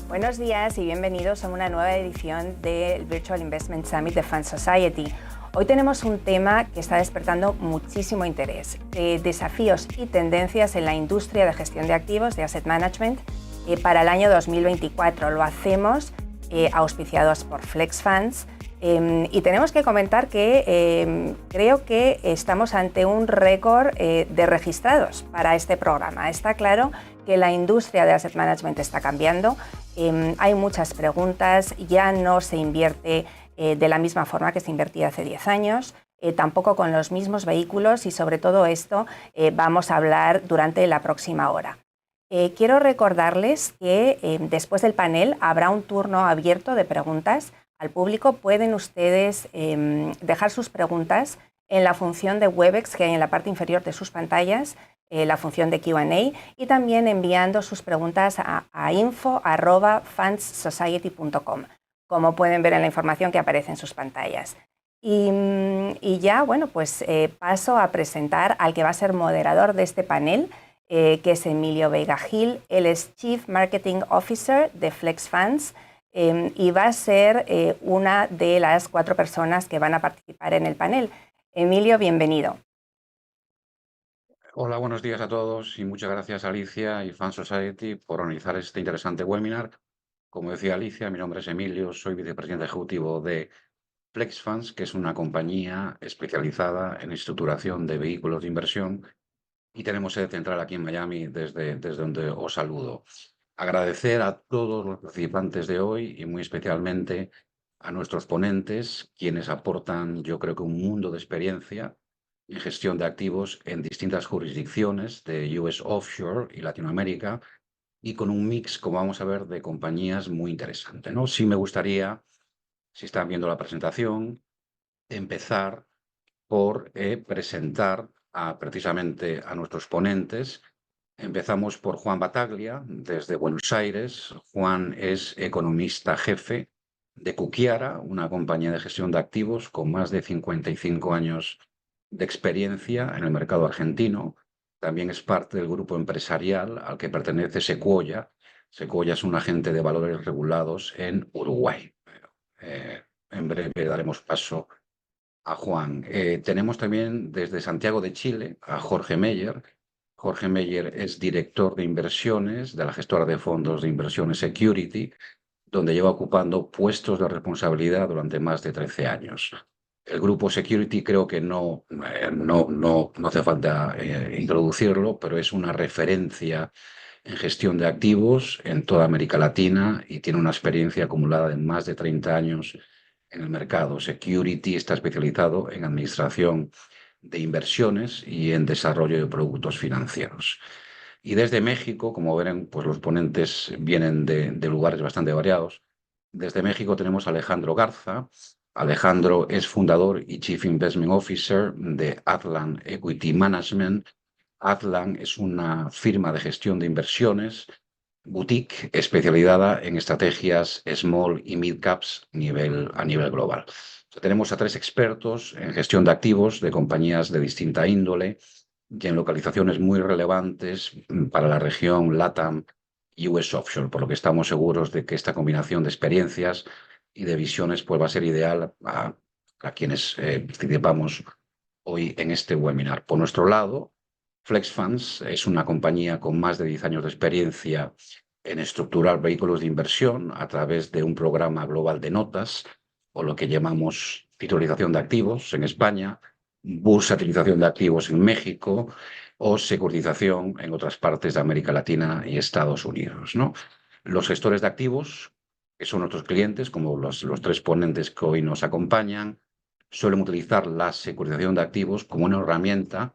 Buenos días y bienvenidos a una nueva edición del Virtual Investment Summit de Fund Society. Hoy tenemos un tema que está despertando muchísimo interés, desafíos y tendencias en la industria de gestión de activos, de asset management, para el año 2024. Lo hacemos auspiciados por Flex Funds y tenemos que comentar que creo que estamos ante un récord de registrados para este programa. Está claro que la industria de asset management está cambiando, hay muchas preguntas, ya no se invierte de la misma forma que se invertía hace 10 años, tampoco con los mismos vehículos y sobre todo esto vamos a hablar durante la próxima hora. Quiero recordarles que después del panel habrá un turno abierto de preguntas al público. Pueden ustedes dejar sus preguntas en la función de Webex que hay en la parte inferior de sus pantallas, la función de Q&A, y también enviando sus preguntas a info@fundssociety.com, como pueden ver en la información que aparece en sus pantallas. Y ya, bueno, pues paso a presentar al que va a ser moderador de este panel, que es Emilio Veiga Gil. Él es Chief Marketing Officer de Flex Funds y va a ser una de las 4 personas que van a participar en el panel. Emilio, bienvenido. Hola, buenos días a todos y muchas gracias Alicia y Fund Society por organizar este interesante webinar. Como decía Alicia, mi nombre es Emilio, soy vicepresidente ejecutivo de Flex Funds, que es una compañía especializada en estructuración de vehículos de inversión y tenemos sede central aquí en Miami, desde donde os saludo. Agradecer a todos los participantes de hoy y muy especialmente a nuestros ponentes, quienes aportan, yo creo que un mundo de experiencia en gestión de activos en distintas jurisdicciones de US Offshore y Latinoamérica, y con un mix, como vamos a ver, de compañías muy interesante, ¿no? Sí me gustaría, si están viendo la presentación, empezar por presentar precisamente a nuestros ponentes. Empezamos por Juan Bataglia, desde Buenos Aires. Juan es economista jefe de Cuquiara, una compañía de gestión de activos con más de 55 años de experiencia en el mercado argentino. También es parte del grupo empresarial al que pertenece Sequoia. Sequoia es un agente de valores regulados en Uruguay. En breve daremos paso a Juan. Tenemos también desde Santiago de Chile a Jorge Meyer. Jorge Meyer es director de inversiones de la gestora de fondos de inversiones Security, donde lleva ocupando puestos de responsabilidad durante más de 13 años. El grupo Security creo que no hace falta introducirlo, pero es una referencia en gestión de activos en toda América Latina y tiene una experiencia acumulada de más de 30 años en el mercado. Security está especializado en administración de inversiones y en desarrollo de productos financieros. Y desde México, como verán, pues los ponentes vienen de lugares bastante variados. Desde México tenemos a Alejandro Garza. Alejandro es fundador y Chief Investment Officer de Atlan Equity Management. Atlan es una firma de gestión de inversiones, boutique especializada en estrategias small y mid caps a nivel global. Tenemos a 3 expertos en gestión de activos de compañías de distinta índole y en localizaciones muy relevantes para la región LATAM y US Offshore, por lo que estamos seguros de que esta combinación de experiencias y de visiones pues, va a ser ideal a quienes participamos hoy en este webinar. Por nuestro lado, Flex Funds es una compañía con más de 10 años de experiencia en estructurar vehículos de inversión a través de un programa global de notas, o lo que llamamos titulización de activos en España, bursatilización de activos en México o securitización en otras partes de América Latina y Estados Unidos, ¿no? Los gestores de activos, que son nuestros clientes, como los 3 ponentes que hoy nos acompañan, suelen utilizar la securitización de activos como una herramienta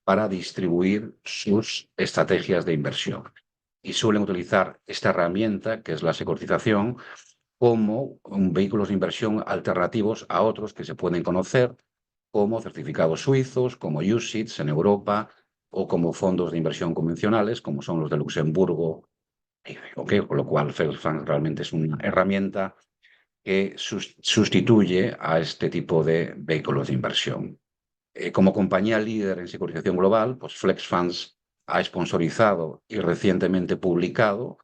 para distribuir sus estrategias de inversión. Y suelen utilizar esta herramienta, que es la securitización, como vehículos de inversión alternativos a otros que se pueden conocer, como certificados suizos, como UCITS en Europa, o como fondos de inversión convencionales, como son los de Luxemburgo. Con lo cual, FedFund realmente es una herramienta que sustituye a este tipo de vehículos de inversión. Como compañía líder en securitización global, pues FlexFunds ha sponsorizado y recientemente publicado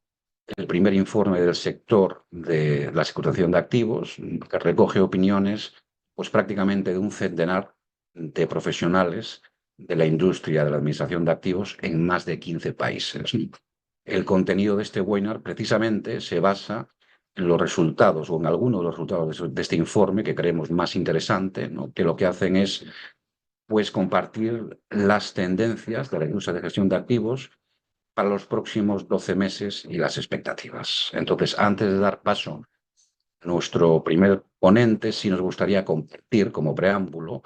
el primer informe del sector de la securitización de activos, que recoge opiniones pues, prácticamente de un centenar de profesionales de la industria de la administración de activos en más de 15 países. El contenido de este webinar precisamente se basa en los resultados o en algunos de los resultados de este informe que creemos más interesante, ¿no? Que lo que hacen es pues, compartir las tendencias de la industria de gestión de activos para los próximos 12 meses y las expectativas. Entonces, antes de dar paso a nuestro primer ponente, sí nos gustaría compartir como preámbulo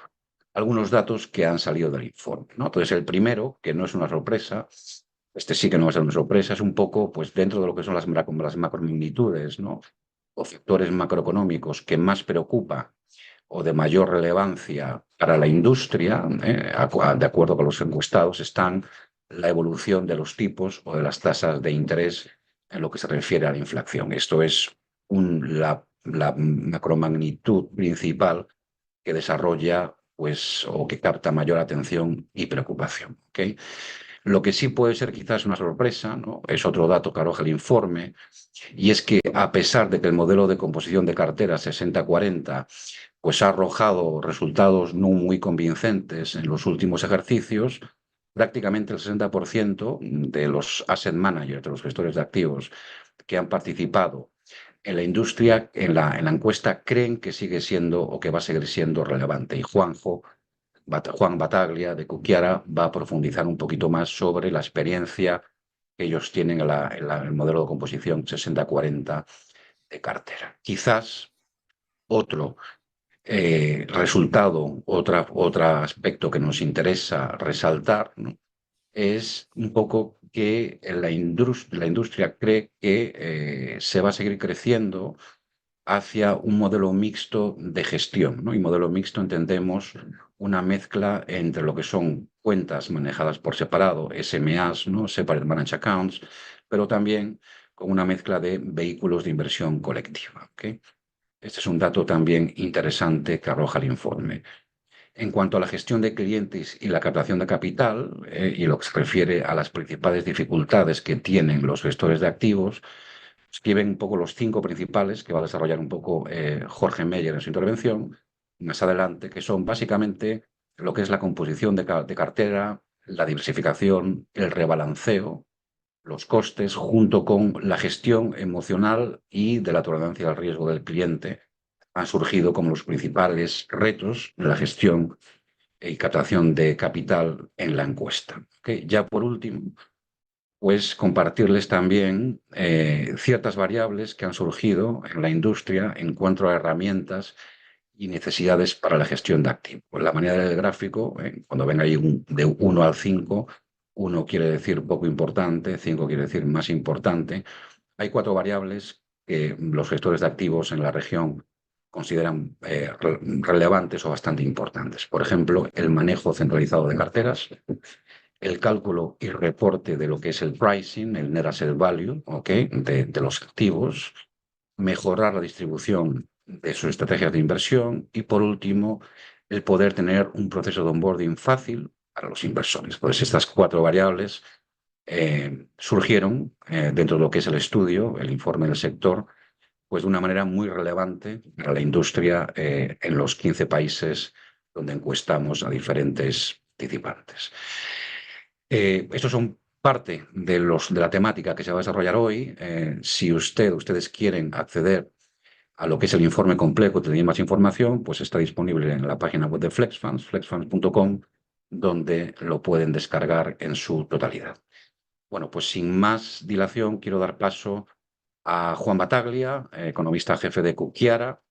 algunos datos que han salido del informe, ¿no? Entonces, el primero, que no es una sorpresa, este sí que no va a ser una sorpresa, es un poco pues, dentro de lo que son las macromagnitudes, ¿no? O factores macroeconómicos que más preocupa o de mayor relevancia para la industria, de acuerdo con los encuestados, están la evolución de los tipos o de las tasas de interés en lo que se refiere a la inflación. Esto es la macromagnitud principal que desarrolla pues, o que capta mayor atención y preocupación. ¿Okay? Lo que sí puede ser quizás una sorpresa, ¿no? Es otro dato que arroja el informe, y es que a pesar de que el modelo de composición de cartera 60-40 pues ha arrojado resultados no muy convincentes en los últimos ejercicios, prácticamente el 60% de los asset managers, de los gestores de activos que han participado en la industria, en la encuesta, creen que sigue siendo o que va a seguir siendo relevante. Y Juan Battaglia de Cucchiara va a profundizar un poquito más sobre la experiencia que ellos tienen en el modelo de composición 60-40 de cartera. Quizás otro resultado, otro aspecto que nos interesa resaltar, ¿no? Es un poco que la industria cree que se va a seguir creciendo hacia un modelo mixto de gestión, ¿no? Y modelo mixto entendemos una mezcla entre lo que son cuentas manejadas por separado, SMAs, ¿no? Separate Managed Accounts, pero también con una mezcla de vehículos de inversión colectiva. ¿Okay? Este es un dato también interesante que arroja el informe. En cuanto a la gestión de clientes y la captación de capital, y lo que se refiere a las principales dificultades que tienen los gestores de activos, escriben un poco los 5 principales que va a desarrollar un poco Jorge Meyer en su intervención más adelante, que son básicamente lo que es la composición de cartera, la diversificación, el rebalanceo, los costes, junto con la gestión emocional y de la tolerancia al riesgo del cliente, han surgido como los principales retos de la gestión y captación de capital en la encuesta. ¿Okay? Ya por último, pues compartirles también ciertas variables que han surgido en la industria en cuanto a herramientas y necesidades para la gestión de activos. La manera del gráfico, cuando ven ahí de 1 al 5, 1 quiere decir poco importante, 5 quiere decir más importante. Hay 4 variables que los gestores de activos en la región consideran relevantes o bastante importantes. Por ejemplo, el manejo centralizado de carteras, el cálculo y reporte de lo que es el pricing, el net asset value, ¿okay? de los activos, mejorar la distribución de sus estrategias de inversión y, por último, el poder tener un proceso de onboarding fácil para los inversores. Pues estas 4 variables surgieron dentro de lo que es el estudio, el informe del sector, pues de una manera muy relevante para la industria en los 15 países donde encuestamos a diferentes participantes. Estos son parte de la temática que se va a desarrollar hoy. Si ustedes quieren acceder a lo que es el informe completo, tener más información, pues está disponible en la página web de FlexFunds, flexfunds.com, donde lo pueden descargar en su totalidad. Bueno, pues sin más dilación, quiero dar paso a Juan Battaglia, economista jefe de Cucchiara,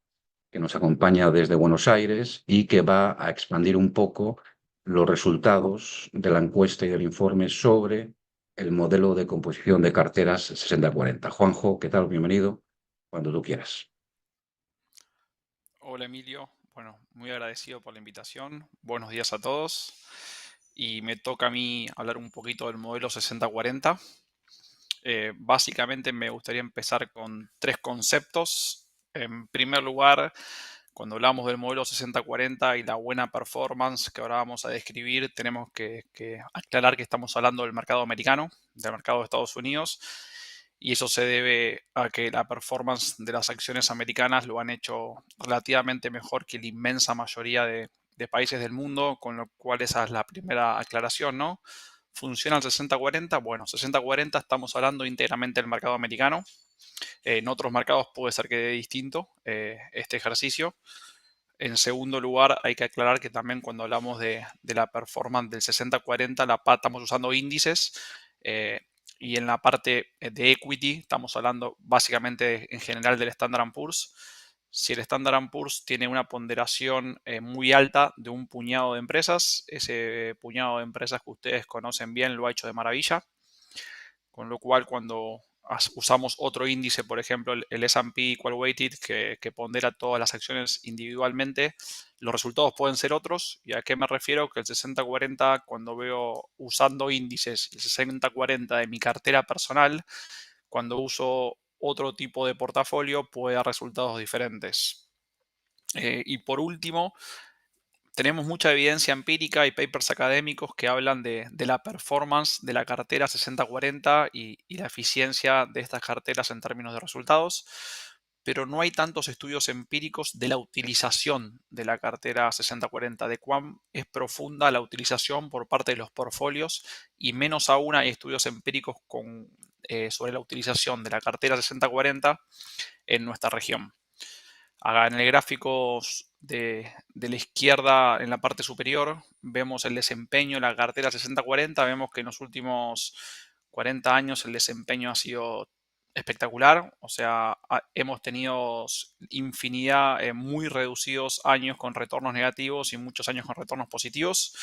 que nos acompaña desde Buenos Aires y que va a expandir un poco los resultados de la encuesta y del informe sobre el modelo de composición de carteras 60-40. Juanjo, ¿qué tal? Bienvenido. cuando tú quieras. Hola Emilio, bueno, muy agradecido por la invitación. Buenos días a todos. Y me toca a mí hablar un poquito del modelo 6040. Básicamente me gustaría empezar con tres conceptos. En primer lugar, cuando hablamos del modelo 6040 y la buena performance que ahora vamos a describir, tenemos que aclarar que estamos hablando del mercado americano, del mercado de Estados Unidos, y eso se debe a que la performance de las acciones americanas lo han hecho relativamente mejor que la inmensa mayoría de países del mundo, con lo cual esa es la primera aclaración, ¿no? ¿Funciona el 60-40? Bueno, 60-40 estamos hablando íntegramente del mercado americano. En otros mercados puede ser que dé distinto este ejercicio. En segundo lugar, hay que aclarar que también cuando hablamos de la performance del 60-40, estamos usando índices eh, y en la parte de equity estamos hablando básicamente en general del Standard Poor's. Si el Standard Poor's tiene una ponderación muy alta de un puñado de empresas, ese puñado de empresas que ustedes conocen bien lo ha hecho de maravilla, con lo cual cuando usamos otro índice, por ejemplo el S&P Equal Weighted, que pondera todas las acciones individualmente, los resultados pueden ser otros. ¿Y a qué me refiero? Que el 60-40, cuando veo usando índices, el 60-40 de mi cartera personal, cuando uso otro tipo de portafolio, puede dar resultados diferentes. Y por último, tenemos mucha evidencia empírica y papers académicos que hablan de la performance de la cartera 60-40 y la eficiencia de estas carteras en términos de resultados, pero no hay tantos estudios empíricos de la utilización de la cartera 60-40, de cuán es profunda la utilización por parte de los portfolios, y menos aún hay estudios empíricos sobre la utilización de la cartera 60-40 en nuestra región. En el gráfico de la izquierda, en la parte superior, vemos el desempeño de la cartera 60-40. Vemos que en los últimos 40 años el desempeño ha sido espectacular. O sea, hemos tenido infinidad, muy reducidos años con retornos negativos y muchos años con retornos positivos.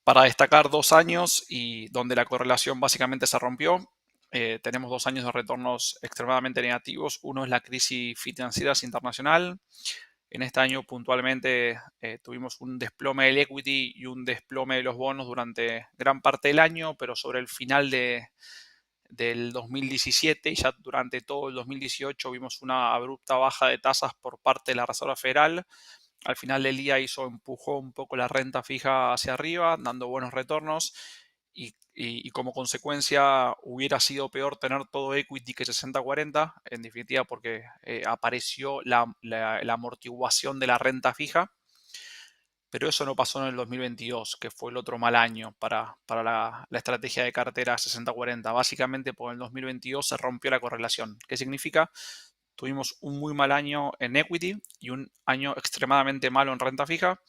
Para destacar 2 años y donde la correlación básicamente se rompió. Tenemos 2 años de retornos extremadamente negativos. Uno es la crisis financiera internacional. En este año puntualmente tuvimos un desplome del equity y un desplome de los bonos durante gran parte del año, pero sobre el final del 2017 y ya durante todo el 2018 vimos una abrupta baja de tasas por parte de la Reserva Federal. Al final del día empujó un poco la renta fija hacia arriba, dando buenos retornos, y como consecuencia hubiera sido peor tener todo equity que 60-40, en definitiva porque apareció la amortiguación de la renta fija, pero eso no pasó en el 2022, que fue el otro mal año para la estrategia de cartera 60-40. Básicamente por el 2022 se rompió la correlación. ¿Qué significa? Tuvimos un muy mal año en equity y un año extremadamente malo en renta fija,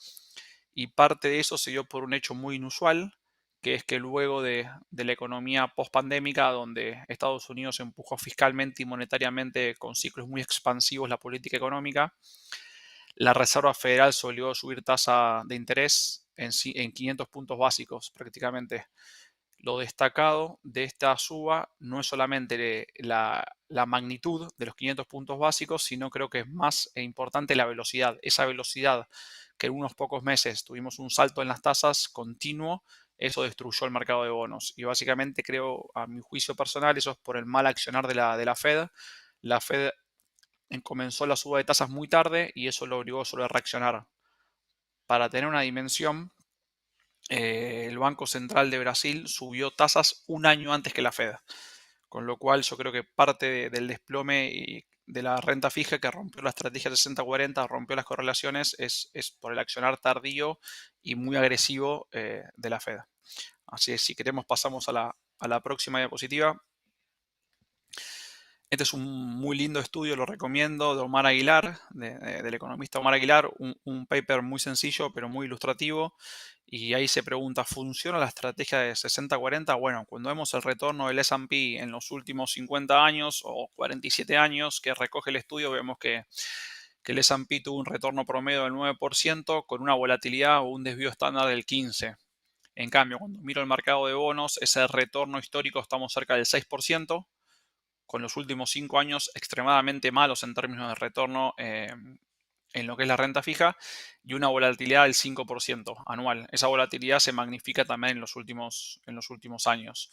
y parte de eso se dio por un hecho muy inusual, que es que luego de la economía post-pandémica, donde Estados Unidos empujó fiscalmente y monetariamente con ciclos muy expansivos la política económica, la Reserva Federal se obligó a subir tasa de interés en 500 puntos básicos prácticamente. Lo destacado de esta suba no es solamente la magnitud de los 500 puntos básicos, sino creo que es más importante la velocidad. Esa velocidad que en unos pocos meses tuvimos un salto en las tasas continuo, eso destruyó el mercado de bonos. Y básicamente creo, a mi juicio personal, eso es por el mal accionar de la Fed. La Fed comenzó la suba de tasas muy tarde y eso lo obligó solo a reaccionar. Para tener una dimensión, el Banco Central de Brasil subió tasas un año antes que la Fed, con lo cual yo creo que parte del desplome y de la renta fija que rompió la estrategia 60-40, rompió las correlaciones, es por el accionar tardío y muy agresivo de la Fed. Así es, si queremos pasamos a la próxima diapositiva. Este es un muy lindo estudio, lo recomiendo, de Omar Aguilar, del economista Omar Aguilar, un paper muy sencillo pero muy ilustrativo. Y ahí se pregunta, ¿funciona la estrategia de 60-40? Bueno, cuando vemos el retorno del S&P en los últimos 50 años o 47 años que recoge el estudio, vemos que el S&P tuvo un retorno promedio del 9% con una volatilidad o un desvío estándar del 15%. En cambio, cuando miro el mercado de bonos, ese retorno histórico estamos cerca del 6%, con los últimos 5 años extremadamente malos en términos de retorno en lo que es la renta fija y una volatilidad del 5% anual. Esa volatilidad se magnifica también en los últimos años.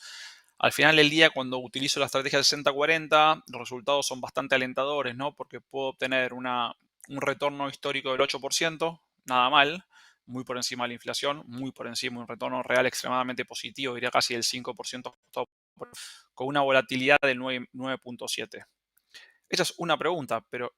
Al final del día, cuando utilizo la estrategia 60-40, los resultados son bastante alentadores, ¿no? Porque puedo obtener un retorno histórico del 8%, nada mal, muy por encima de la inflación, muy por encima, un retorno real extremadamente positivo, diría casi del 5%, con una volatilidad del 9.7. Esa es una pregunta, pero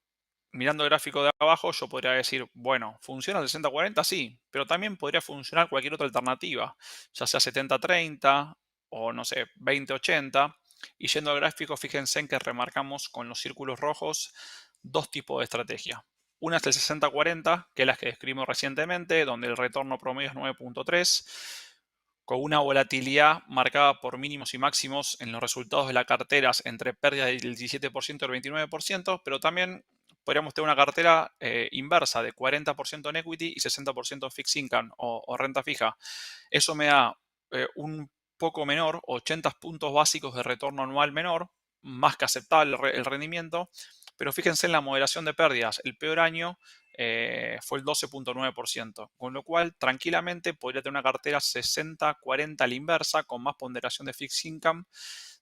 mirando el gráfico de abajo, yo podría decir, bueno, ¿funciona el 60-40? Sí, pero también podría funcionar cualquier otra alternativa, ya sea 70-30 o, no sé, 20-80. Y yendo al gráfico, fíjense en que remarcamos con los círculos rojos dos tipos de estrategia. Una es el 60-40, que es la que describimos recientemente, donde el retorno promedio es 9.3, con una volatilidad marcada por mínimos y máximos en los resultados de las carteras entre pérdidas del 17% y el 29%, pero también podríamos tener una cartera inversa de 40% en equity y 60% en fixed income o renta fija. Eso me da un poco menor, 80 puntos básicos de retorno anual menor, más que aceptable el rendimiento, pero fíjense en la moderación de pérdidas. El peor año fue el 12.9%, con lo cual tranquilamente podría tener una cartera 60-40 a la inversa, con más ponderación de fixed income,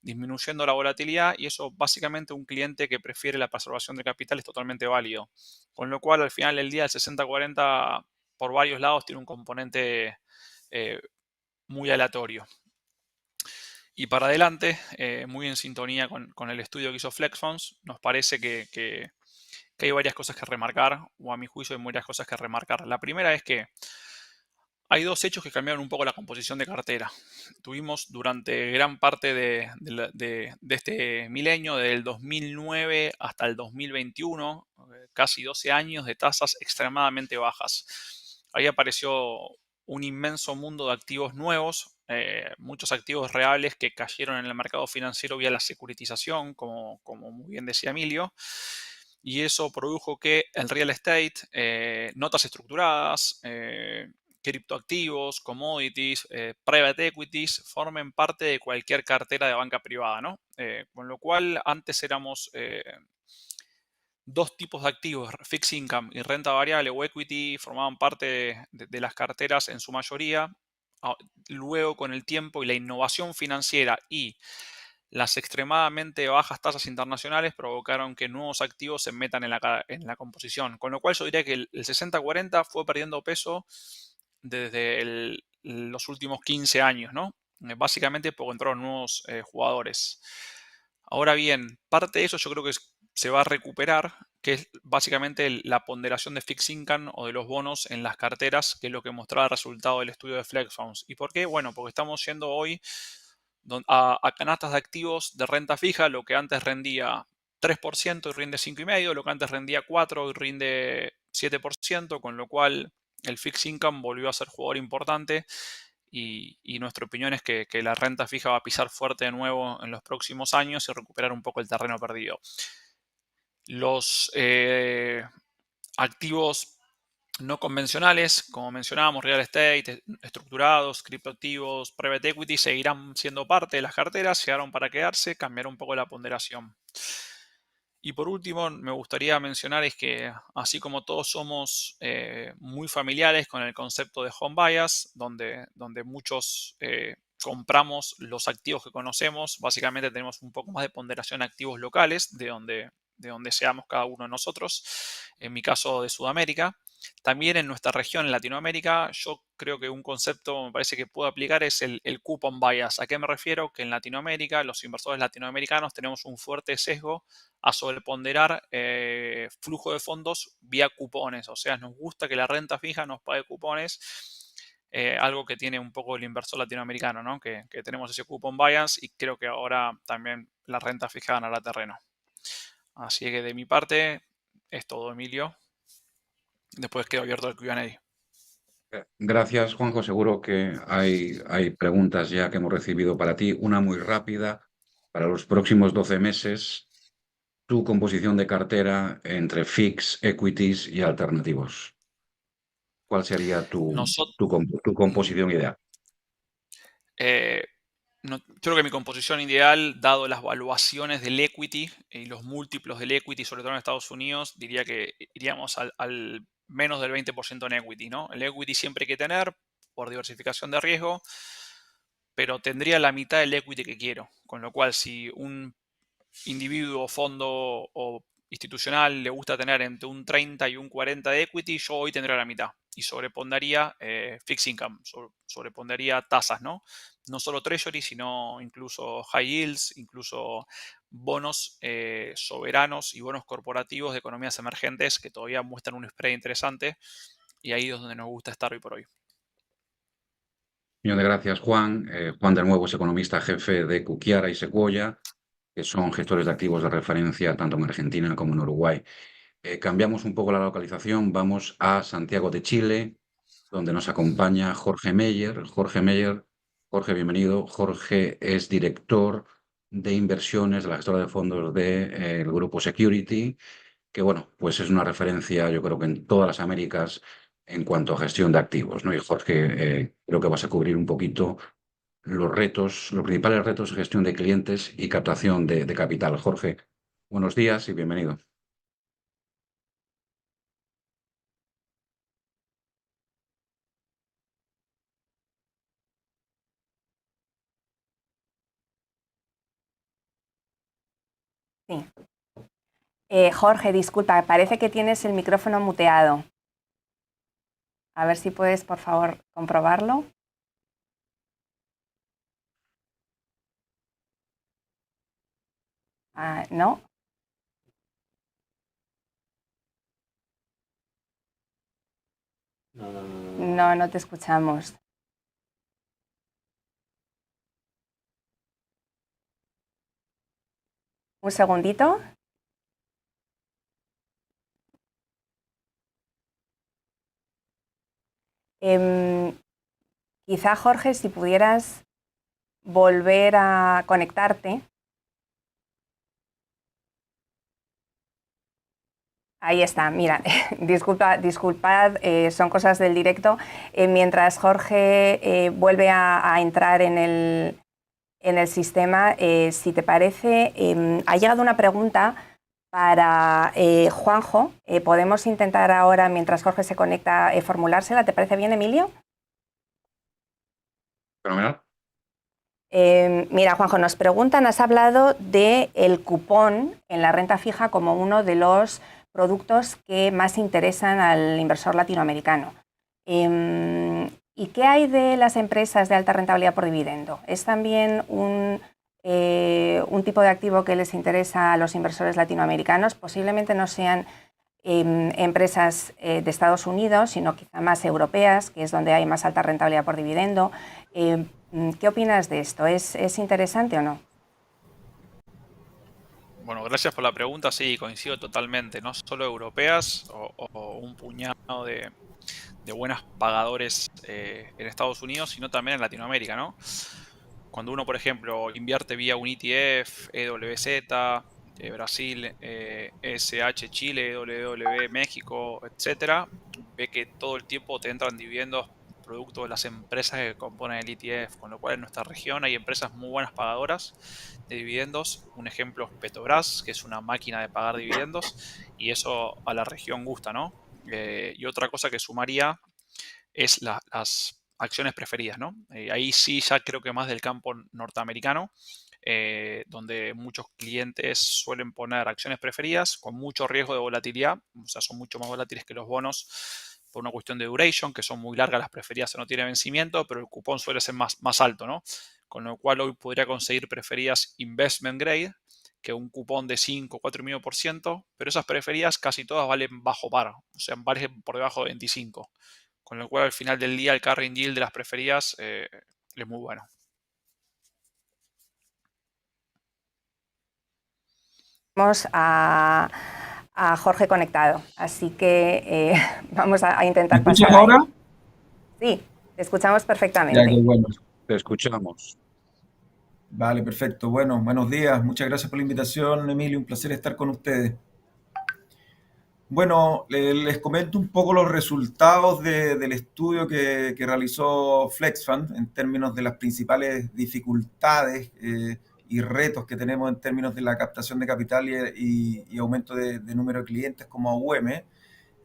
disminuyendo la volatilidad, y eso básicamente un cliente que prefiere la preservación de capital es totalmente válido. Con lo cual al final del día el 60-40 por varios lados tiene un componente muy aleatorio. Y para adelante, muy en sintonía con el estudio que hizo FlexFunds, nos parece que hay varias cosas que remarcar, o a mi juicio hay varias cosas que remarcar. La primera es que hay dos hechos que cambiaron un poco la composición de cartera. Tuvimos durante gran parte de este milenio, del 2009 hasta el 2021, casi 12 años de tasas extremadamente bajas. Ahí apareció un inmenso mundo de activos nuevos, muchos activos reales que cayeron en el mercado financiero vía la securitización, como muy bien decía Emilio. Y eso produjo que el real estate, notas estructuradas, criptoactivos, commodities, private equities, formen parte de cualquier cartera de banca privada, ¿no? Con lo cual, antes éramos dos tipos de activos, fixed income y renta variable o equity, formaban parte de las carteras en su mayoría. Luego, con el tiempo y la innovación financiera y las extremadamente bajas tasas internacionales provocaron que nuevos activos se metan en la composición. Con lo cual yo diría que el 60-40 fue perdiendo peso desde los últimos 15 años, ¿no? Básicamente porque entraron nuevos jugadores. Ahora bien, parte de eso yo creo que se va a recuperar, que es básicamente la ponderación de fixed income o de los bonos en las carteras, que es lo que mostraba el resultado del estudio de FlexFunds. ¿Y por qué? Bueno, porque estamos yendo hoy a canastas de activos de renta fija, lo que antes rendía 3% y rinde 5,5%, lo que antes rendía 4% y rinde 7%, con lo cual el fixed income volvió a ser jugador importante y nuestra opinión es que la renta fija va a pisar fuerte de nuevo en los próximos años y recuperar un poco el terreno perdido. Los activos no convencionales, como mencionábamos, real estate, estructurados, criptoactivos, private equity, seguirán siendo parte de las carteras, llegaron para quedarse, cambiar un poco la ponderación. Y por último, me gustaría mencionar es que así como todos somos muy familiares con el concepto de home bias, donde muchos compramos los activos que conocemos, básicamente tenemos un poco más de ponderación en activos locales, de donde seamos cada uno de nosotros, en mi caso de Sudamérica. También en nuestra región, en Latinoamérica, yo creo que un concepto me parece que puedo aplicar es el coupon bias. ¿A qué me refiero? Que en Latinoamérica, los inversores latinoamericanos tenemos un fuerte sesgo a sobreponderar flujo de fondos vía cupones. O sea, nos gusta que la renta fija nos pague cupones, algo que tiene un poco el inversor latinoamericano, ¿no? Que tenemos ese coupon bias y creo que ahora también la renta fija ganará terreno. Así que de mi parte es todo, Emilio. Después quedo abierto al Q&A. Gracias, Juanjo. Seguro que hay preguntas ya que hemos recibido para ti. Una muy rápida. Para los próximos 12 meses, tu composición de cartera entre fix, equities y alternativos. ¿Cuál sería tu composición ideal? yo creo que mi composición ideal, dado las valuaciones del equity y los múltiplos del equity, sobre todo en Estados Unidos, diría que iríamos al menos del 20% en equity, ¿no? El equity siempre hay que tener por diversificación de riesgo, pero tendría la mitad del equity que quiero. Con lo cual, si un individuo, fondo o institucional le gusta tener entre un 30 y un 40 de equity, yo hoy tendría la mitad y sobrepondría fixed income, sobrepondría tasas, ¿no? No solo treasury, sino incluso high yields, incluso bonos soberanos y bonos corporativos de economías emergentes que todavía muestran un spread interesante y ahí es donde nos gusta estar hoy por hoy. Millón de gracias, Juan. Juan de nuevo es economista jefe de Cuquiara y Sequoia, que son gestores de activos de referencia tanto en Argentina como en Uruguay. Cambiamos un poco la localización, vamos a Santiago de Chile, donde nos acompaña Jorge Meyer. Jorge, bienvenido. Jorge es director de inversiones de la gestora de fondos del grupo Security, que bueno, pues es una referencia, yo creo que en todas las Américas en cuanto a gestión de activos, ¿no? Y Jorge, creo que vas a cubrir un poquito los retos, los principales retos de gestión de clientes y captación de capital. Jorge, buenos días y bienvenido. Sí. Jorge, disculpa, parece que tienes el micrófono muteado. A ver si puedes, por favor, comprobarlo. ¿No? No, no te escuchamos. Un segundito. Quizá, Jorge, si pudieras volver a conectarte. Ahí está, mira, disculpad, son cosas del directo. Mientras Jorge vuelve a entrar en el sistema, si te parece, ha llegado una pregunta para Juanjo. Podemos intentar ahora, mientras Jorge se conecta, formulársela. ¿Te parece bien, Emilio? Fenomenal. Mira, Juanjo, nos preguntan, has hablado del cupón en la renta fija como uno de los productos que más interesan al inversor latinoamericano. ¿Y qué hay de las empresas de alta rentabilidad por dividendo? ¿Es también un tipo de activo que les interesa a los inversores latinoamericanos? Posiblemente no sean empresas de Estados Unidos, sino quizá más europeas, que es donde hay más alta rentabilidad por dividendo. ¿Qué opinas de esto? ¿Es interesante o no? Bueno, gracias por la pregunta. Sí, coincido totalmente. No solo europeas o un puñado de buenas pagadores en Estados Unidos, sino también en Latinoamérica, ¿no? Cuando uno, por ejemplo, invierte vía un ETF, EWZ, Brasil, ESH Chile, EWW México, etcétera, ve que todo el tiempo te entran dividendos producto de las empresas que componen el ETF, con lo cual en nuestra región hay empresas muy buenas pagadoras de dividendos. Un ejemplo es Petrobras, que es una máquina de pagar dividendos, y eso a la región gusta, ¿no? Y otra cosa que sumaría es las acciones preferidas, ¿no? Ahí sí ya creo que más del campo norteamericano, donde muchos clientes suelen poner acciones preferidas con mucho riesgo de volatilidad, o sea, son mucho más volátiles que los bonos por una cuestión de duration, que son muy largas las preferidas, no tiene vencimiento, pero el cupón suele ser más alto, ¿no? Con lo cual hoy podría conseguir preferidas investment grade, que un cupón de 5, 4,5%, pero esas preferidas casi todas valen bajo par, o sea, valen por debajo de 25. Con lo cual al final del día el carrying yield de las preferidas es muy bueno. Vamos a Jorge conectado, así que vamos a intentar pasar. ¿Me escuchas ahora? Sí, te escuchamos perfectamente. Ya, qué bueno. Te escuchamos. Vale, perfecto. Bueno, buenos días. Muchas gracias por la invitación, Emilio. Un placer estar con ustedes. Bueno, les comento un poco los resultados del estudio que realizó FlexFund en términos de las principales dificultades y retos que tenemos en términos de la captación de capital y aumento de número de clientes como AUM.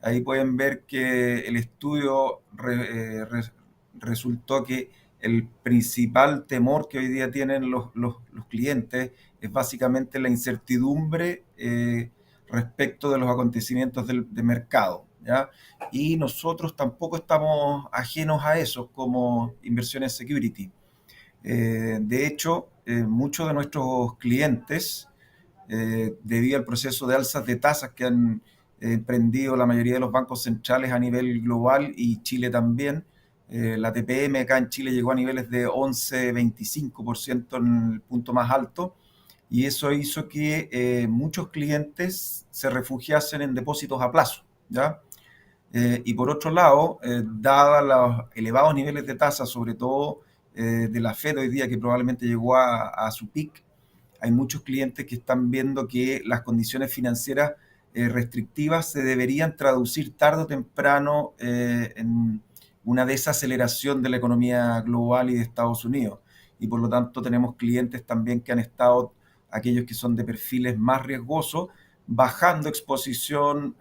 Ahí pueden ver que el estudio resultó que el principal temor que hoy día tienen los clientes es básicamente la incertidumbre respecto de los acontecimientos de mercado, ¿ya? Y nosotros tampoco estamos ajenos a eso como inversiones security. De hecho, muchos de nuestros clientes, debido al proceso de alzas de tasas que han emprendido la mayoría de los bancos centrales a nivel global y Chile también, la TPM acá en Chile llegó a niveles de 11,25% en el punto más alto, y eso hizo que muchos clientes se refugiasen en depósitos a plazo, ¿ya? Y por otro lado, dadas los elevados niveles de tasa, sobre todo de la Fed hoy día, que probablemente llegó a su peak, hay muchos clientes que están viendo que las condiciones financieras restrictivas se deberían traducir tarde o temprano en una desaceleración de la economía global y de Estados Unidos. Y por lo tanto tenemos clientes también que han estado, aquellos que son de perfiles más riesgosos, bajando exposición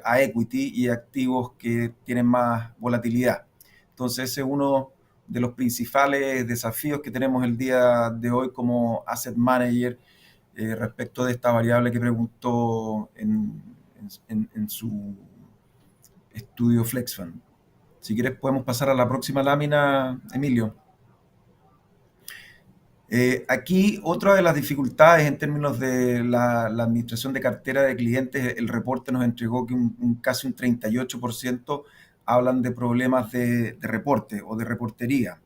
a equity y activos que tienen más volatilidad. Entonces ese es uno de los principales desafíos que tenemos el día de hoy como asset manager respecto de esta variable que preguntó en su estudio FlexFund. Si quieres podemos pasar a la próxima lámina, Emilio. Aquí otra de las dificultades en términos de la administración de cartera de clientes, el reporte nos entregó que casi un 38% hablan de problemas de reporte o de reportería.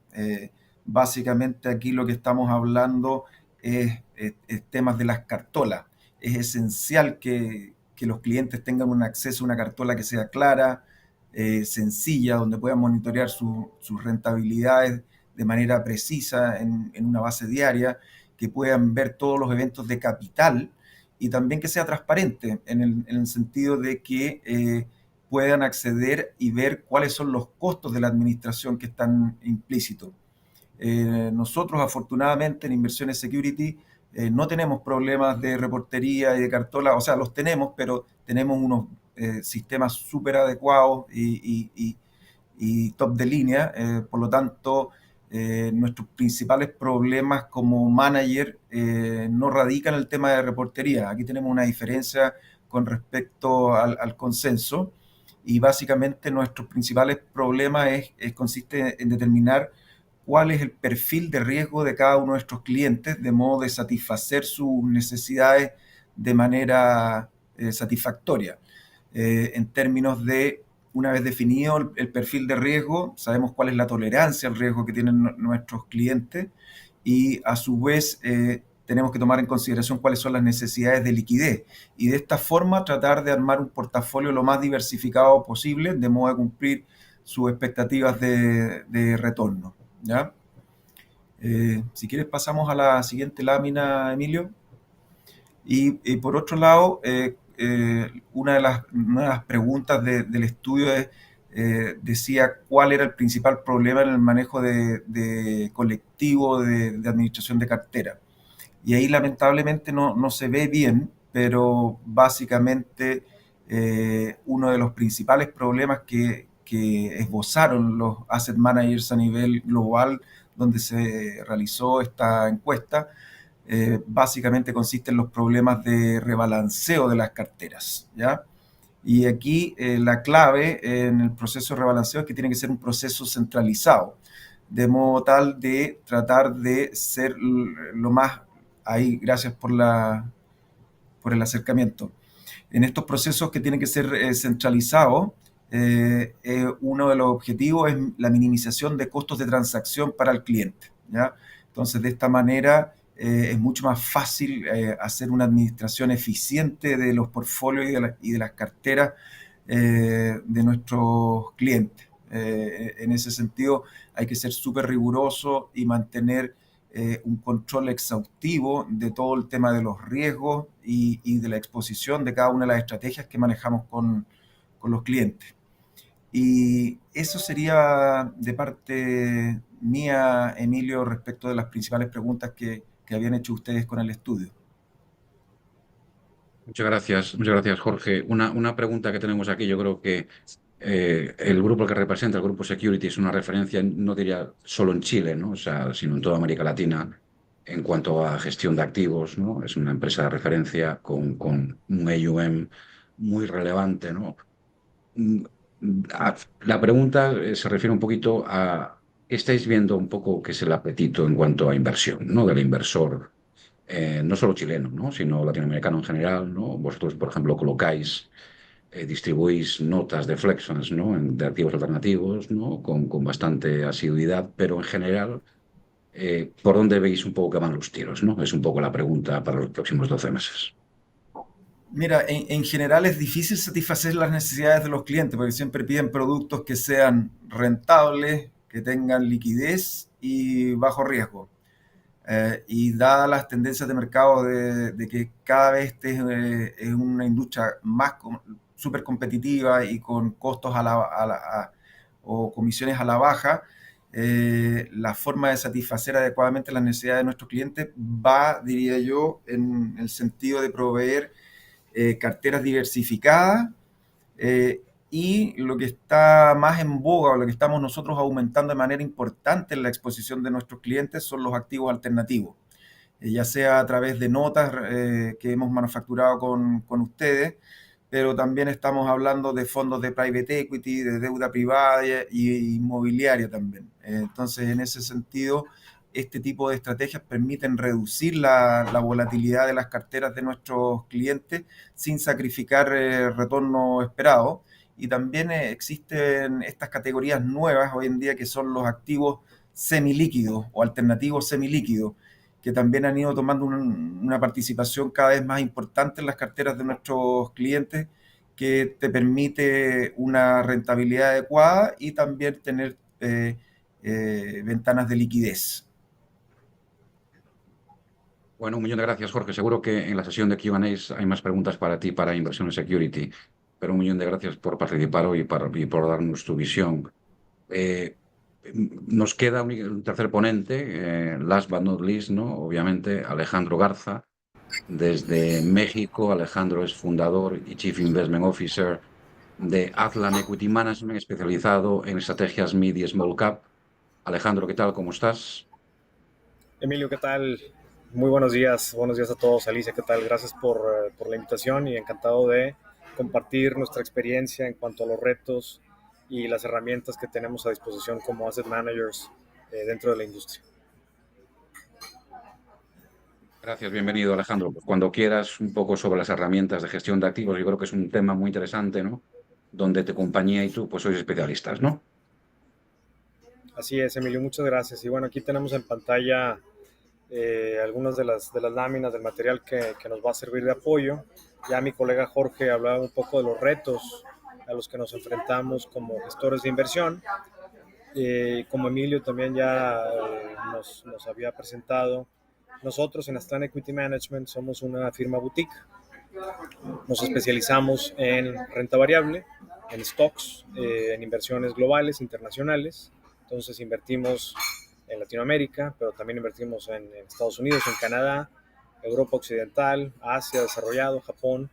Básicamente aquí lo que estamos hablando es temas de las cartolas. Es esencial que los clientes tengan un acceso a una cartola que sea clara, sencilla, donde puedan monitorear sus rentabilidades de manera precisa en una base diaria, que puedan ver todos los eventos de capital y también que sea transparente en el sentido de que puedan acceder y ver cuáles son los costos de la administración que están implícitos. Nosotros afortunadamente en Inversiones Security no tenemos problemas de reportería y de cartola, o sea, los tenemos, pero tenemos unos sistemas súper adecuados y top de línea, por lo tanto nuestros principales problemas como manager no radican en el tema de reportería. Aquí tenemos una diferencia con respecto al consenso, y básicamente nuestros principales problemas consiste en determinar cuál es el perfil de riesgo de cada uno de nuestros clientes, de modo de satisfacer sus necesidades de manera satisfactoria. En términos de, una vez definido el perfil de riesgo, sabemos cuál es la tolerancia al riesgo que tienen nuestros clientes, y a su vez tenemos que tomar en consideración cuáles son las necesidades de liquidez, y de esta forma tratar de armar un portafolio lo más diversificado posible, de modo de cumplir sus expectativas de retorno, ¿ya? Si quieres pasamos a la siguiente lámina, Emilio. Y por otro lado, una de las preguntas del estudio decía cuál era el principal problema en el manejo de colectivo de administración de cartera. Y ahí lamentablemente no se ve bien, pero básicamente uno de los principales problemas que esbozaron los asset managers a nivel global, donde se realizó esta encuesta, básicamente consiste en los problemas de rebalanceo de las carteras, ¿ya? Y aquí la clave en el proceso de rebalanceo es que tiene que ser un proceso centralizado, de modo tal de tratar de ser lo más... Ahí, gracias por el acercamiento. En estos procesos que tienen que ser centralizados, uno de los objetivos es la minimización de costos de transacción para el cliente, ¿ya? Entonces, de esta manera es mucho más fácil hacer una administración eficiente de los portfolios y de las carteras de nuestros clientes. En ese sentido, hay que ser súper riguroso y mantener un control exhaustivo de todo el tema de los riesgos y de la exposición de cada una de las estrategias que manejamos con los clientes. Y eso sería de parte mía, Emilio, respecto de las principales preguntas que habían hecho ustedes con el estudio. Muchas gracias, Jorge. Una pregunta que tenemos aquí, yo creo que el grupo que representa, el grupo Security, es una referencia, no diría solo en Chile, ¿no? O sea, sino en toda América Latina en cuanto a gestión de activos, ¿no? Es una empresa de referencia con un AUM muy relevante, ¿no? Mm, La pregunta se refiere un poquito a qué estáis viendo un poco que es el apetito en cuanto a inversión, ¿no? Del inversor, no solo chileno, ¿no? Sino latinoamericano en general, ¿no? Vosotros, por ejemplo, colocáis, distribuís notas de Flex Funds, ¿no? De activos alternativos, ¿no? Con bastante asiduidad, pero en general, ¿por dónde veis un poco que van los tiros, ¿no? Es un poco la pregunta para los próximos 12 meses. Mira, en general es difícil satisfacer las necesidades de los clientes porque siempre piden productos que sean rentables, que tengan liquidez y bajo riesgo. Y dadas las tendencias de mercado de que cada vez este es una industria más súper competitiva y con costos o comisiones a la baja, la forma de satisfacer adecuadamente las necesidades de nuestros clientes va, diría yo, en el sentido de proveer carteras diversificadas, y lo que está más en boga o lo que estamos nosotros aumentando de manera importante en la exposición de nuestros clientes son los activos alternativos, ya sea a través de notas que hemos manufacturado con ustedes, pero también estamos hablando de fondos de private equity, de deuda privada y inmobiliaria también. Entonces, en ese sentido, este tipo de estrategias permiten reducir la volatilidad de las carteras de nuestros clientes sin sacrificar retorno esperado. Y también existen estas categorías nuevas hoy en día que son los activos semilíquidos o alternativos semilíquidos, que también han ido tomando una participación cada vez más importante en las carteras de nuestros clientes, que te permite una rentabilidad adecuada y también tener ventanas de liquidez. Bueno, un millón de gracias, Jorge. Seguro que en la sesión de Q&A hay más preguntas para ti, para inversión en security, pero un millón de gracias por participar hoy y por darnos tu visión. Eh, Nos queda un tercer ponente, last but not least, ¿no? Obviamente, Alejandro Garza, desde México. Alejandro es fundador y Chief Investment Officer de Atlan Equity Management, especializado en estrategias mid y small cap. Alejandro, ¿qué tal? ¿Cómo estás? Emilio, ¿qué tal? Muy buenos días a todos. Alicia, ¿qué tal? Gracias por la invitación y encantado de compartir nuestra experiencia en cuanto a los retos y las herramientas que tenemos a disposición como asset managers dentro de la industria. Gracias, bienvenido, Alejandro. Pues cuando quieras, un poco sobre las herramientas de gestión de activos, yo creo que es un tema muy interesante, ¿no? Donde tu compañía y tú, pues sois especialistas, ¿no? Así es, Emilio, muchas gracias. Y bueno, aquí tenemos en pantalla algunas de las láminas del material que nos va a servir de apoyo. Ya mi colega Jorge hablaba un poco de los retos a los que nos enfrentamos como gestores de inversión. Como Emilio también ya nos había presentado, nosotros en Atlan Equity Management somos una firma boutique. Nos especializamos en renta variable, en stocks, en inversiones globales, internacionales. Entonces invertimos en Latinoamérica, pero también invertimos en Estados Unidos, en Canadá, Europa Occidental, Asia desarrollado, Japón.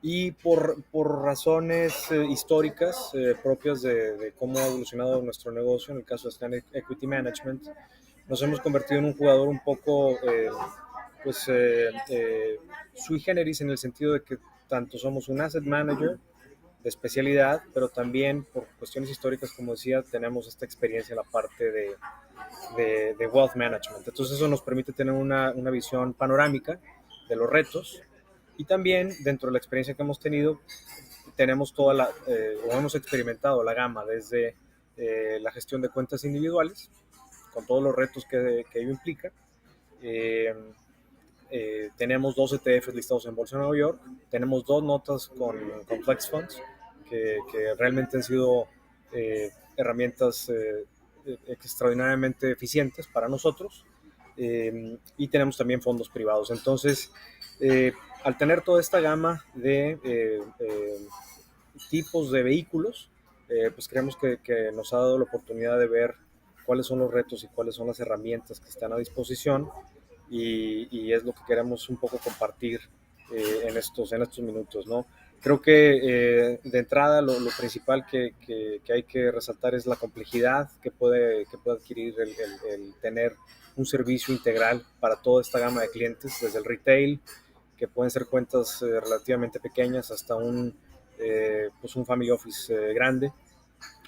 Y por razones históricas propias de cómo ha evolucionado nuestro negocio, en el caso de Atlan Equity Management, nos hemos convertido en un jugador un poco sui generis, en el sentido de que tanto somos un asset manager de especialidad, pero también por cuestiones históricas, como decía, tenemos esta experiencia en la parte de wealth management. Entonces eso nos permite tener una visión panorámica de los retos, y también dentro de la experiencia que hemos tenido tenemos o hemos experimentado la gama desde la gestión de cuentas individuales con todos los retos que ello implica. Tenemos 2 ETFs listados en Bolsa de Nueva York, tenemos 2 notas con Flex Funds que realmente han sido herramientas extraordinariamente eficientes para nosotros, y tenemos también fondos privados. Entonces, al tener toda esta gama de tipos de vehículos, pues creemos que nos ha dado la oportunidad de ver cuáles son los retos y cuáles son las herramientas que están a disposición, y es lo que queremos un poco compartir en estos minutos, ¿no? Creo que de entrada lo principal que hay que resaltar es la complejidad que puede adquirir el tener un servicio integral para toda esta gama de clientes, desde el retail, que pueden ser cuentas relativamente pequeñas, hasta un family office grande,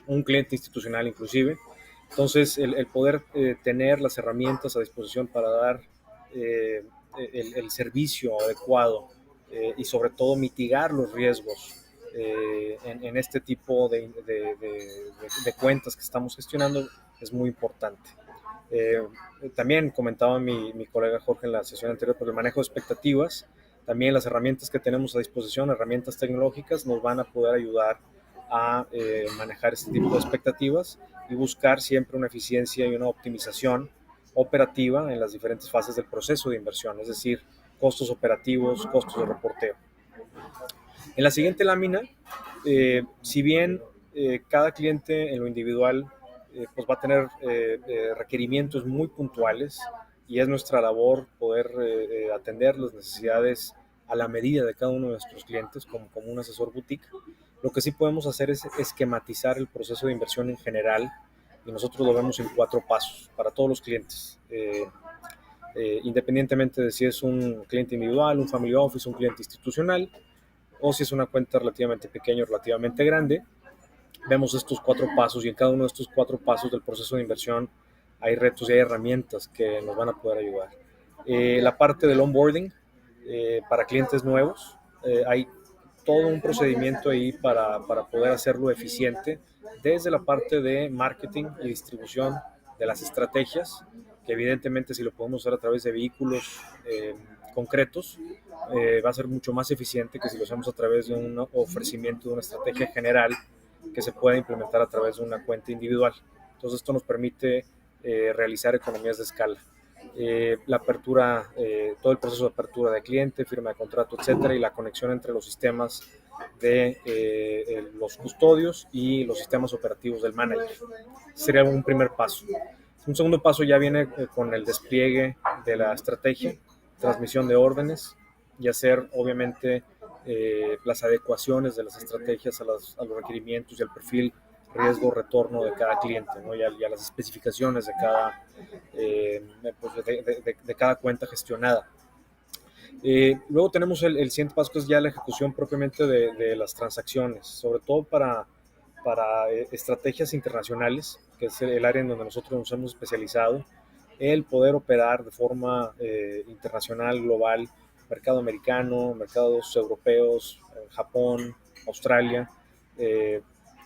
un cliente institucional inclusive. Entonces, el poder tener las herramientas a disposición para dar el servicio adecuado y sobre todo mitigar los riesgos en este tipo de cuentas que estamos gestionando es muy importante. También comentaba mi colega Jorge en la sesión anterior por el manejo de expectativas. También las herramientas que tenemos a disposición, herramientas tecnológicas, nos van a poder ayudar a manejar este tipo de expectativas y buscar siempre una eficiencia y una optimización operativa en las diferentes fases del proceso de inversión, es decir, costos operativos, costos de reporteo. En la siguiente lámina, si bien cada cliente en lo individual pues va a tener requerimientos muy puntuales, y es nuestra labor poder atender las necesidades a la medida de cada uno de nuestros clientes como un asesor boutique. Lo que sí podemos hacer es esquematizar el proceso de inversión en general, y nosotros lo vemos en 4 pasos para todos los clientes, independientemente de si es un cliente individual, un family office, un cliente institucional, o si es una cuenta relativamente pequeña o relativamente grande. Vemos estos 4 pasos, y en cada uno de estos 4 pasos del proceso de inversión hay retos y hay herramientas que nos van a poder ayudar. La parte del onboarding para clientes nuevos, hay todo un procedimiento ahí para poder hacerlo eficiente, desde la parte de marketing y distribución de las estrategias, que evidentemente si lo podemos hacer a través de vehículos concretos, va a ser mucho más eficiente que si lo hacemos a través de un ofrecimiento de una estrategia general que se pueda implementar a través de una cuenta individual. Entonces esto nos permite realizar economías de escala. La apertura, todo el proceso de apertura de cliente, firma de contrato, etcétera, y la conexión entre los sistemas de los custodios y los sistemas operativos del manager. Sería un primer paso. Un segundo paso ya viene con el despliegue de la estrategia, transmisión de órdenes, y hacer obviamente las adecuaciones de las estrategias a los requerimientos y al perfil riesgo-retorno de cada cliente, ¿no? y a las especificaciones de cada, de cada cuenta gestionada. Luego tenemos el siguiente paso, que es ya la ejecución propiamente de las transacciones, sobre todo para estrategias internacionales, que es el área en donde nosotros nos hemos especializado, el poder operar de forma internacional, global, mercado americano, mercados europeos, Japón, Australia,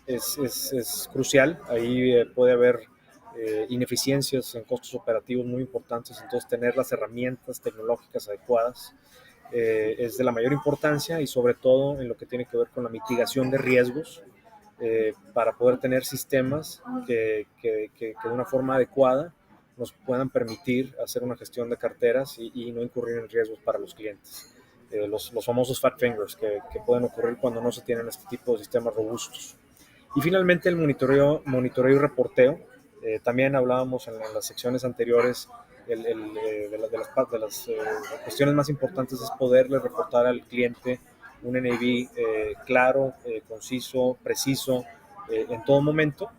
es crucial. Ahí puede haber ineficiencias en costos operativos muy importantes, entonces tener las herramientas tecnológicas adecuadas es de la mayor importancia, y sobre todo en lo que tiene que ver con la mitigación de riesgos, para poder tener sistemas que de una forma adecuada nos puedan permitir hacer una gestión de carteras y no incurrir en riesgos para los clientes. Los famosos fat fingers que pueden ocurrir cuando no se tienen este tipo de sistemas robustos. Y finalmente el monitoreo y reporteo. También hablábamos en las secciones anteriores de las cuestiones más importantes, es poderle reportar al cliente un NAV claro, conciso, preciso, en todo momento,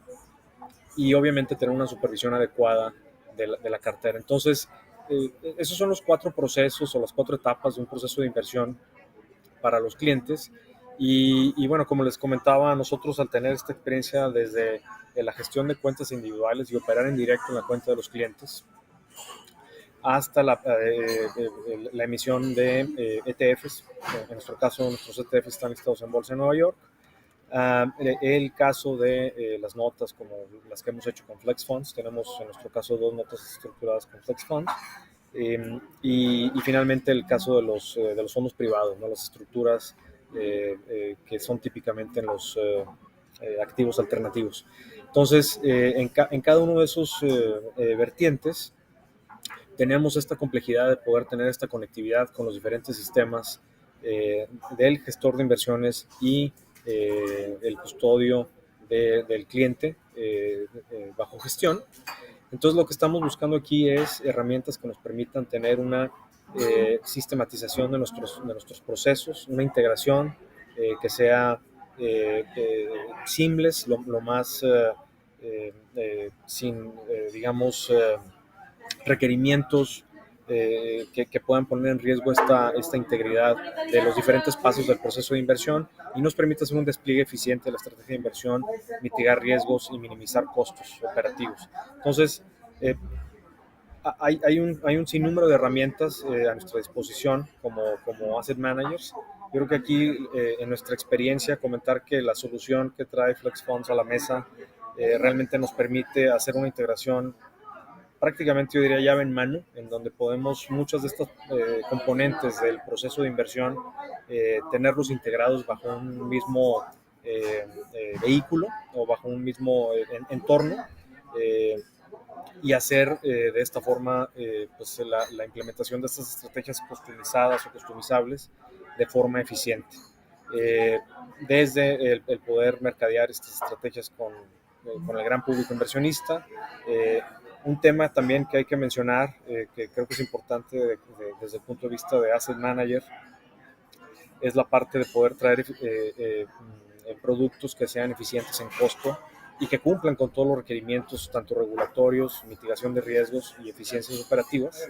y obviamente tener una supervisión adecuada de la cartera. Entonces, esos son los 4 procesos o las 4 etapas de un proceso de inversión para los clientes. Y bueno, como les comentaba, nosotros al tener esta experiencia desde la gestión de cuentas individuales y operar en directo en la cuenta de los clientes, hasta la emisión de ETFs. En nuestro caso, nuestros ETFs están listados en Bolsa de Nueva York. El caso de las notas como las que hemos hecho con Flex Funds, tenemos en nuestro caso 2 notas estructuradas con Flex Funds, y finalmente el caso de los fondos privados, ¿no? Las estructuras que son típicamente en activos alternativos. Entonces, en cada uno de esos vertientes, tenemos esta complejidad de poder tener esta conectividad con los diferentes sistemas del gestor de inversiones y el custodio del cliente bajo gestión. Entonces, lo que estamos buscando aquí es herramientas que nos permitan tener una sistematización de nuestros procesos, una integración que sea seamless, lo más sin, digamos, requerimientos que puedan poner en riesgo esta integridad de los diferentes pasos del proceso de inversión y nos permite hacer un despliegue eficiente de la estrategia de inversión, mitigar riesgos y minimizar costos operativos. Entonces, hay un sinnúmero de herramientas a nuestra disposición como asset managers. Yo creo que aquí, en nuestra experiencia, comentar que la solución que trae Flex Funds a la mesa realmente nos permite hacer una integración prácticamente, yo diría, llave en mano, en donde podemos muchos de estos componentes del proceso de inversión tenerlos integrados bajo un mismo vehículo o bajo un mismo entorno y hacer de esta forma pues la implementación de estas estrategias customizadas o customizables de forma eficiente. Desde el poder mercadear estas estrategias con el gran público inversionista. Un tema también que hay que mencionar, que creo que es importante desde el punto de vista de asset manager, es la parte de poder traer productos que sean eficientes en costo y que cumplan con todos los requerimientos, tanto regulatorios, mitigación de riesgos y eficiencias operativas.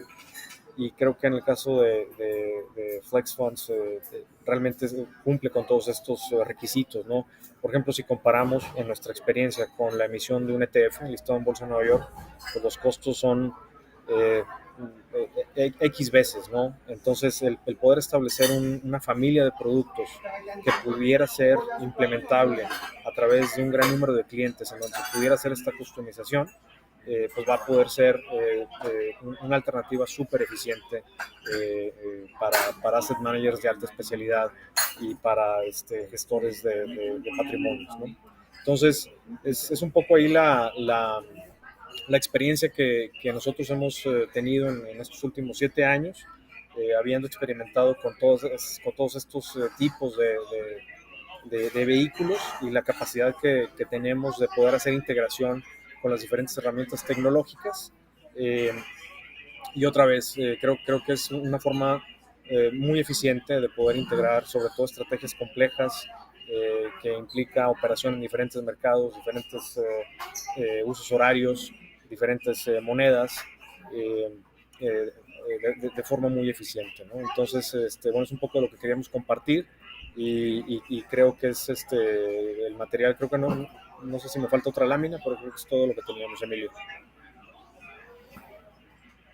Y creo que en el caso de Flex Funds realmente cumple con todos estos requisitos, ¿no? Por ejemplo, si comparamos en nuestra experiencia con la emisión de un ETF listado en Bolsa de Nueva York, pues los costos son X veces, ¿no? Entonces, el poder establecer una familia de productos que pudiera ser implementable a través de un gran número de clientes en donde se pudiera hacer esta customización, pues va a poder ser una alternativa súper eficiente para asset managers de alta especialidad y para gestores de patrimonios, ¿no? Entonces, es un poco ahí la experiencia que nosotros hemos tenido en estos últimos 7 años, habiendo experimentado con todos estos tipos de vehículos y la capacidad que tenemos de poder hacer integración con las diferentes herramientas tecnológicas. Y otra vez, creo que es una forma muy eficiente de poder integrar sobre todo estrategias complejas que implica operación en diferentes mercados, diferentes usos horarios, diferentes monedas, de forma muy eficiente, ¿no? Entonces, bueno, es un poco de lo que queríamos compartir y creo que es el material. Creo que no sé si me falta otra lámina, pero creo que es todo lo que teníamos, Emilio.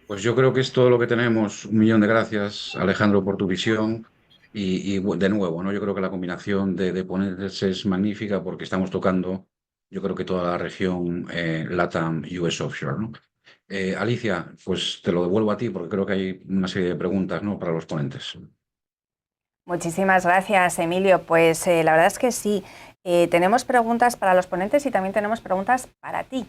Pues yo creo que es todo lo que tenemos. Un millón de gracias, Alejandro, por tu visión. De nuevo, ¿no? Yo creo que la combinación de ponentes es magnífica porque estamos tocando, yo creo que toda la región LATAM US Offshore, ¿no? Alicia, pues te lo devuelvo a ti porque creo que hay una serie de preguntas, ¿no?, para los ponentes. Muchísimas gracias, Emilio. Pues la verdad es que sí. Tenemos preguntas para los ponentes y también tenemos preguntas para ti,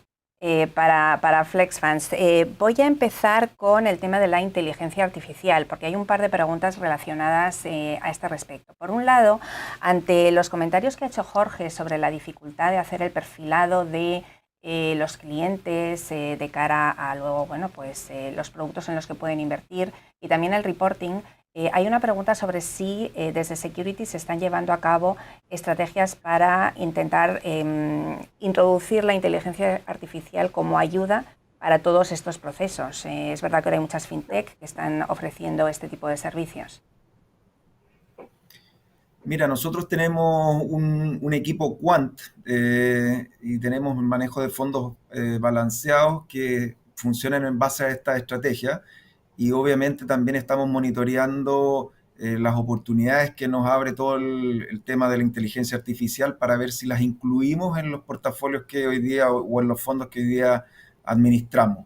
para Flex Funds. Voy a empezar con el tema de la inteligencia artificial, porque hay un par de preguntas relacionadas a este respecto. Por un lado, ante los comentarios que ha hecho Jorge sobre la dificultad de hacer el perfilado de los clientes de cara a luego, bueno, pues los productos en los que pueden invertir y también el reporting, hay una pregunta sobre si desde Security se están llevando a cabo estrategias para intentar introducir la inteligencia artificial como ayuda para todos estos procesos. Es verdad que ahora hay muchas fintech que están ofreciendo este tipo de servicios. Mira, nosotros tenemos un equipo quant y tenemos un manejo de fondos balanceados que funcionan en base a esta estrategia. Y obviamente también estamos monitoreando las oportunidades que nos abre todo el tema de la inteligencia artificial para ver si las incluimos en los portafolios que hoy día o en los fondos que hoy día administramos.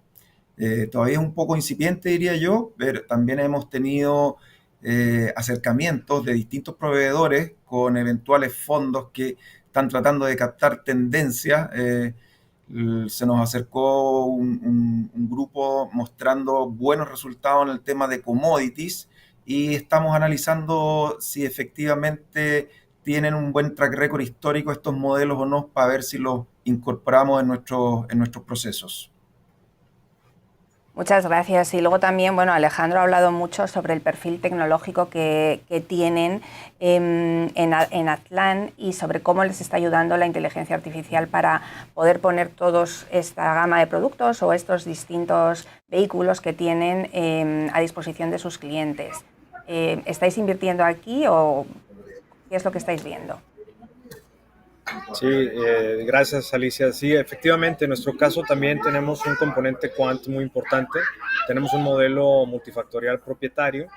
Todavía es un poco incipiente, diría yo, pero también hemos tenido acercamientos de distintos proveedores con eventuales fondos que están tratando de captar tendencias. Se nos acercó un grupo mostrando buenos resultados en el tema de commodities y estamos analizando si efectivamente tienen un buen track record histórico estos modelos o no, para ver si los incorporamos en nuestros procesos. Muchas gracias. Y luego también, bueno, Alejandro ha hablado mucho sobre el perfil tecnológico que tienen en Atlan y sobre cómo les está ayudando la inteligencia artificial para poder poner todos esta gama de productos o estos distintos vehículos que tienen a disposición de sus clientes. ¿Estáis invirtiendo aquí o qué es lo que estáis viendo? Sí, gracias Alicia. Sí, efectivamente, en nuestro caso también tenemos un componente quant muy importante. Tenemos un modelo multifactorial propietario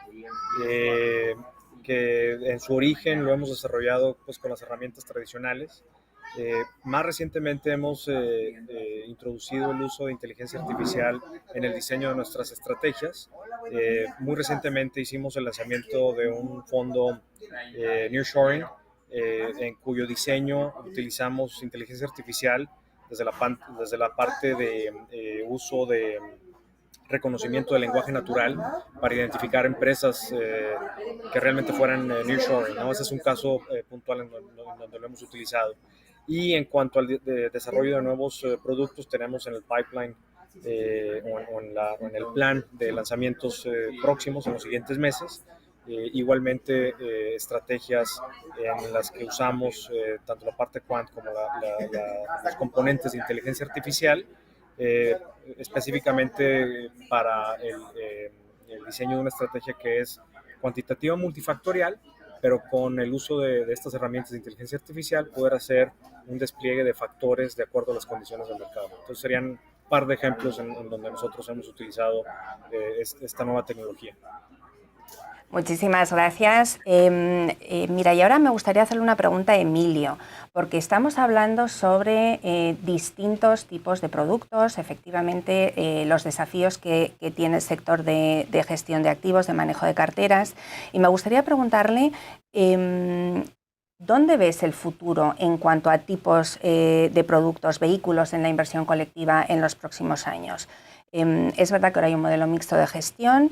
que en su origen lo hemos desarrollado pues, con las herramientas tradicionales. Más recientemente hemos introducido el uso de inteligencia artificial en el diseño de nuestras estrategias. Muy recientemente hicimos el lanzamiento de un fondo Nearshoring, en cuyo diseño utilizamos inteligencia artificial desde la parte de uso de reconocimiento del lenguaje natural para identificar empresas que realmente fueran nearshoring, ¿no? Ese es un caso puntual en donde lo hemos utilizado. Y en cuanto al desarrollo de nuevos productos, tenemos en el pipeline o en el plan de lanzamientos próximos en los siguientes meses. Igualmente estrategias en las que usamos tanto la parte quant como los componentes de inteligencia artificial, específicamente para el diseño de una estrategia que es cuantitativa multifactorial, pero con el uso de estas herramientas de inteligencia artificial poder hacer un despliegue de factores de acuerdo a las condiciones del mercado. Entonces serían un par de ejemplos en donde nosotros hemos utilizado esta nueva tecnología. Muchísimas gracias. Mira, y ahora me gustaría hacerle una pregunta a Emilio, porque estamos hablando sobre distintos tipos de productos, efectivamente los desafíos que tiene el sector de gestión de activos, de manejo de carteras, y me gustaría preguntarle ¿dónde ves el futuro en cuanto a tipos de productos, vehículos en la inversión colectiva en los próximos años? Es verdad que ahora hay un modelo mixto de gestión,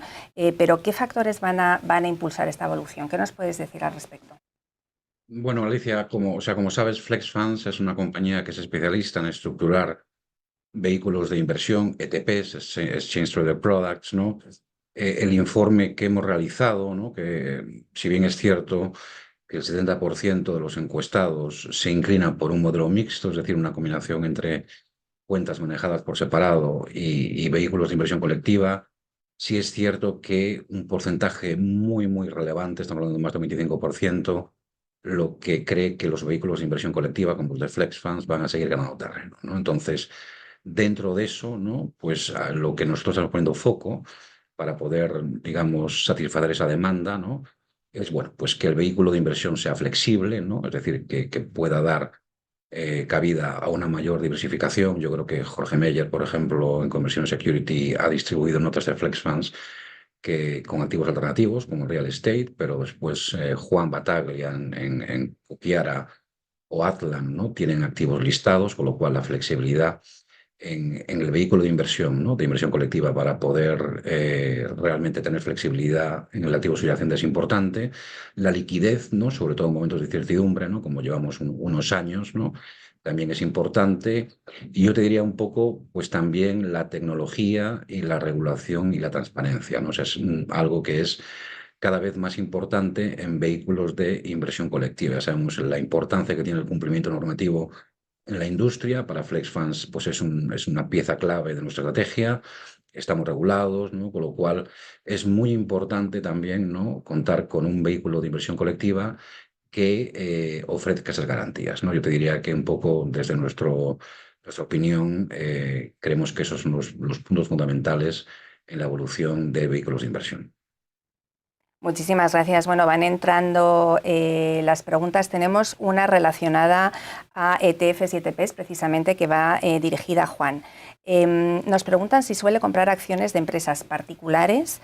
pero ¿qué factores van a impulsar esta evolución? ¿Qué nos puedes decir al respecto? Bueno, Alicia, como sabes, FlexFunds es una compañía que es especialista en estructurar vehículos de inversión, ETPs, Exchange Traded Products, ¿no? El informe que hemos realizado, ¿no? Que si bien es cierto que el 70% de los encuestados se inclina por un modelo mixto, es decir, una combinación entre cuentas manejadas por separado y vehículos de inversión colectiva, sí es cierto que un porcentaje muy, muy relevante, estamos hablando de más del 25%, lo que cree que los vehículos de inversión colectiva, como los de Flex Funds, van a seguir ganando terreno, ¿no? Entonces, dentro de eso, ¿no? Pues a lo que nosotros estamos poniendo foco para poder, digamos, satisfacer esa demanda, ¿no? Es, bueno, pues que el vehículo de inversión sea flexible, ¿no? Es decir, que pueda dar cabida a una mayor diversificación. Yo creo que Jorge Meyer, por ejemplo, en Conversión Security, ha distribuido notas de Flex Funds con activos alternativos como real estate, pero después Juan Bataglia en Ukiara o Atlan, ¿no? Tienen activos listados, con lo cual la flexibilidad en el vehículo de inversión, ¿no? De inversión colectiva para poder realmente tener flexibilidad en el activo subyacente es importante. La liquidez, ¿no? Sobre todo en momentos de incertidumbre, ¿no? Como llevamos unos años, ¿no? También es importante. Y yo te diría un poco, pues también la tecnología y la regulación y la transparencia, ¿no? O sea, es algo que es cada vez más importante en vehículos de inversión colectiva. Sabemos la importancia que tiene el cumplimiento normativo en la industria. Para FlexFunds pues es una pieza clave de nuestra estrategia. Estamos regulados, ¿no? Con lo cual es muy importante también, ¿no? Contar con un vehículo de inversión colectiva que ofrezca esas garantías, ¿no? Yo te diría que un poco desde nuestra opinión creemos que esos son los puntos fundamentales en la evolución de vehículos de inversión. Muchísimas gracias. Bueno, van entrando las preguntas. Tenemos una relacionada a ETFs y ETPs, precisamente, que va dirigida a Juan. Nos preguntan si suele comprar acciones de empresas particulares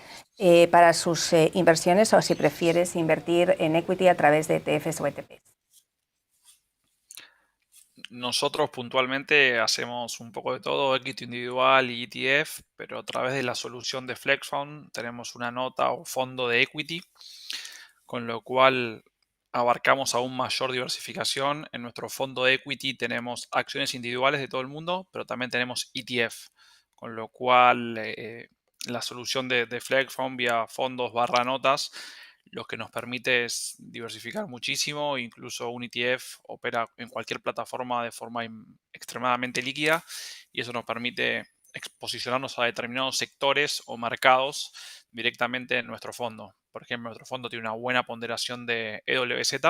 para sus inversiones o si prefieres invertir en equity a través de ETFs o ETPs. Nosotros puntualmente hacemos un poco de todo, equity individual y ETF, pero a través de la solución de FlexFund tenemos una nota o fondo de equity, con lo cual abarcamos aún mayor diversificación. En nuestro fondo de equity tenemos acciones individuales de todo el mundo, pero también tenemos ETF, con lo cual la solución de FlexFund vía fondos barra notas lo que nos permite es diversificar muchísimo. Incluso un ETF opera en cualquier plataforma de forma extremadamente líquida y eso nos permite posicionarnos a determinados sectores o mercados directamente en nuestro fondo. Por ejemplo, nuestro fondo tiene una buena ponderación de EWZ,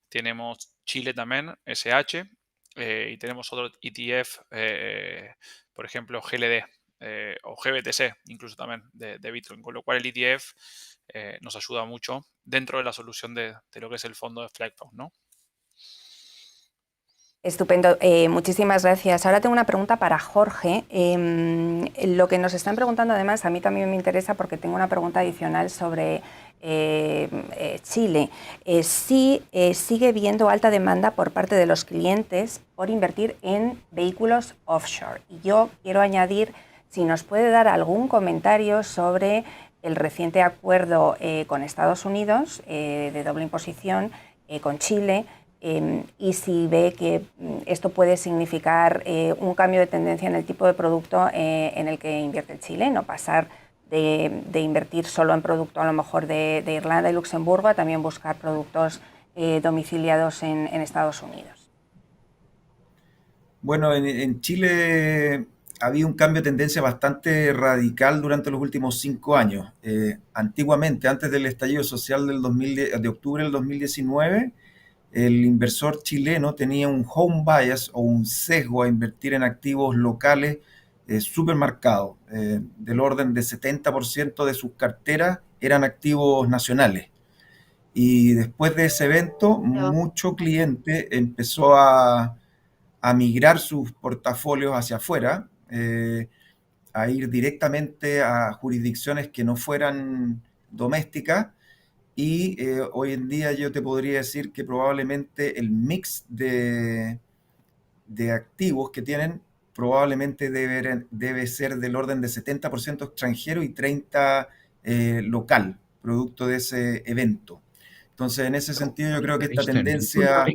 tenemos Chile también, SH, y tenemos otro ETF, por ejemplo, GLD o GBTC, incluso también de Bitcoin, con lo cual el ETF nos ayuda mucho dentro de la solución de lo que es el fondo de FlagFound, ¿no? Estupendo, muchísimas gracias. Ahora tengo una pregunta para Jorge. Lo que nos están preguntando, además, a mí también me interesa porque tengo una pregunta adicional sobre Chile. Si sigue viendo alta demanda por parte de los clientes por invertir en vehículos offshore. Y yo quiero añadir si nos puede dar algún comentario sobre el reciente acuerdo con Estados Unidos de doble imposición con Chile. Y si ve que esto puede significar un cambio de tendencia en el tipo de producto en el que invierte el chileno, pasar de invertir solo en producto a lo mejor de Irlanda y Luxemburgo a también buscar productos domiciliados en Estados Unidos. Bueno, en Chile había un cambio de tendencia bastante radical durante los últimos 5 años. Antiguamente, antes del estallido social de octubre del 2019, el inversor chileno tenía un home bias o un sesgo a invertir en activos locales súper marcado. Del orden de 70% de sus carteras eran activos nacionales. Y después de ese evento, mucho cliente empezó a migrar sus portafolios hacia afuera, a ir directamente a jurisdicciones que no fueran domésticas. Y hoy en día yo te podría decir que probablemente el mix de activos que tienen probablemente debe ser del orden de 70% extranjero y 30% local, producto de ese evento. Entonces, en ese sentido, yo creo que esta tendencia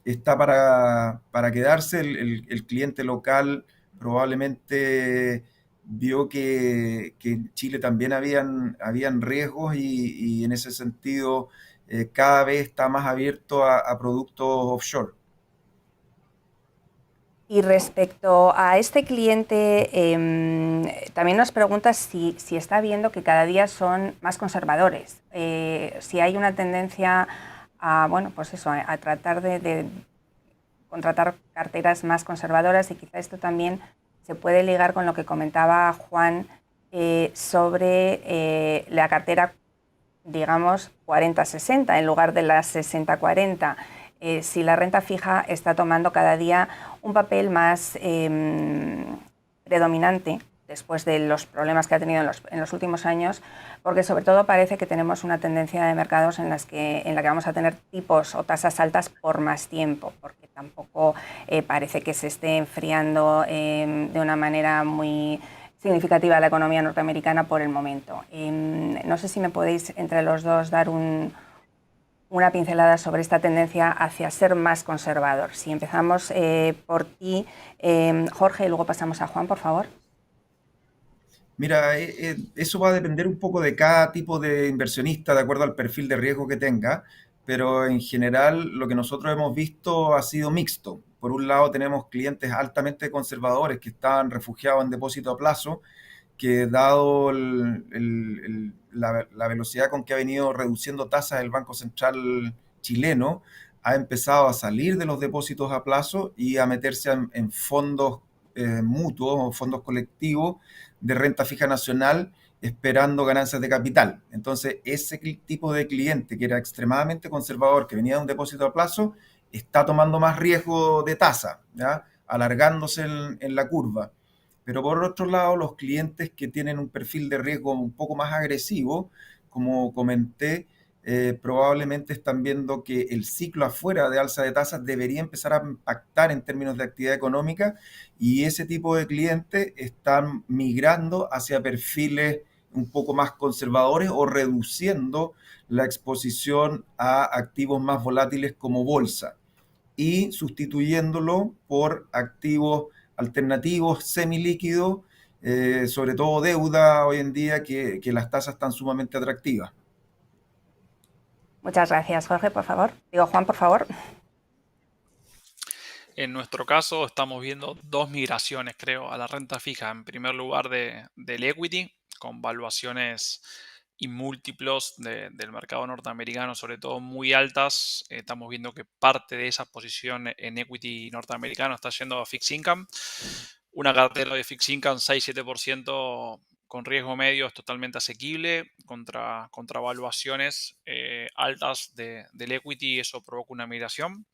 está para quedarse. El cliente local probablemente vio que en Chile también habían riesgos y en ese sentido cada vez está más abierto a productos offshore. Y respecto a este cliente, también nos pregunta si está viendo que cada día son más conservadores, si hay una tendencia a, bueno, pues eso, a tratar de contratar carteras más conservadoras, y quizá esto también se puede ligar con lo que comentaba Juan sobre la cartera, digamos, 40-60 en lugar de la 60-40. Si la renta fija está tomando cada día un papel más predominante después de los problemas que ha tenido en los últimos años, porque sobre todo parece que tenemos una tendencia de mercados en la que vamos a tener tipos o tasas altas por más tiempo, porque tampoco parece que se esté enfriando de una manera muy significativa la economía norteamericana por el momento. No sé si me podéis entre los dos dar una pincelada sobre esta tendencia hacia ser más conservador. Si empezamos por ti, Jorge, y luego pasamos a Juan, por favor. Mira, eso va a depender un poco de cada tipo de inversionista, de acuerdo al perfil de riesgo que tenga, pero en general lo que nosotros hemos visto ha sido mixto. Por un lado tenemos clientes altamente conservadores que están refugiados en depósito a plazo, que dado la velocidad con que ha venido reduciendo tasas el Banco Central chileno, ha empezado a salir de los depósitos a plazo y a meterse en fondos mutuos o fondos colectivos de renta fija nacional esperando ganancias de capital. Entonces, ese tipo de cliente que era extremadamente conservador, que venía de un depósito a plazo, está tomando más riesgo de tasa, ¿ya? Alargándose en la curva. Pero por otro lado, los clientes que tienen un perfil de riesgo un poco más agresivo, como comenté, probablemente están viendo que el ciclo afuera de alza de tasas debería empezar a impactar en términos de actividad económica, y ese tipo de clientes están migrando hacia perfiles un poco más conservadores o reduciendo la exposición a activos más volátiles como bolsa y sustituyéndolo por activos alternativos semilíquidos, sobre todo deuda hoy en día que las tasas están sumamente atractivas. Muchas gracias, Jorge, por favor. Digo, Juan, por favor. En nuestro caso estamos viendo dos migraciones, creo, a la renta fija. En primer lugar del equity, con valuaciones y múltiplos del mercado norteamericano, sobre todo muy altas. Estamos viendo que parte de esa posición en equity norteamericano está yendo a fixed income. Una cartera de fixed income 6-7% con riesgo medio es totalmente asequible contra valuaciones altas del equity, y eso provoca una migración.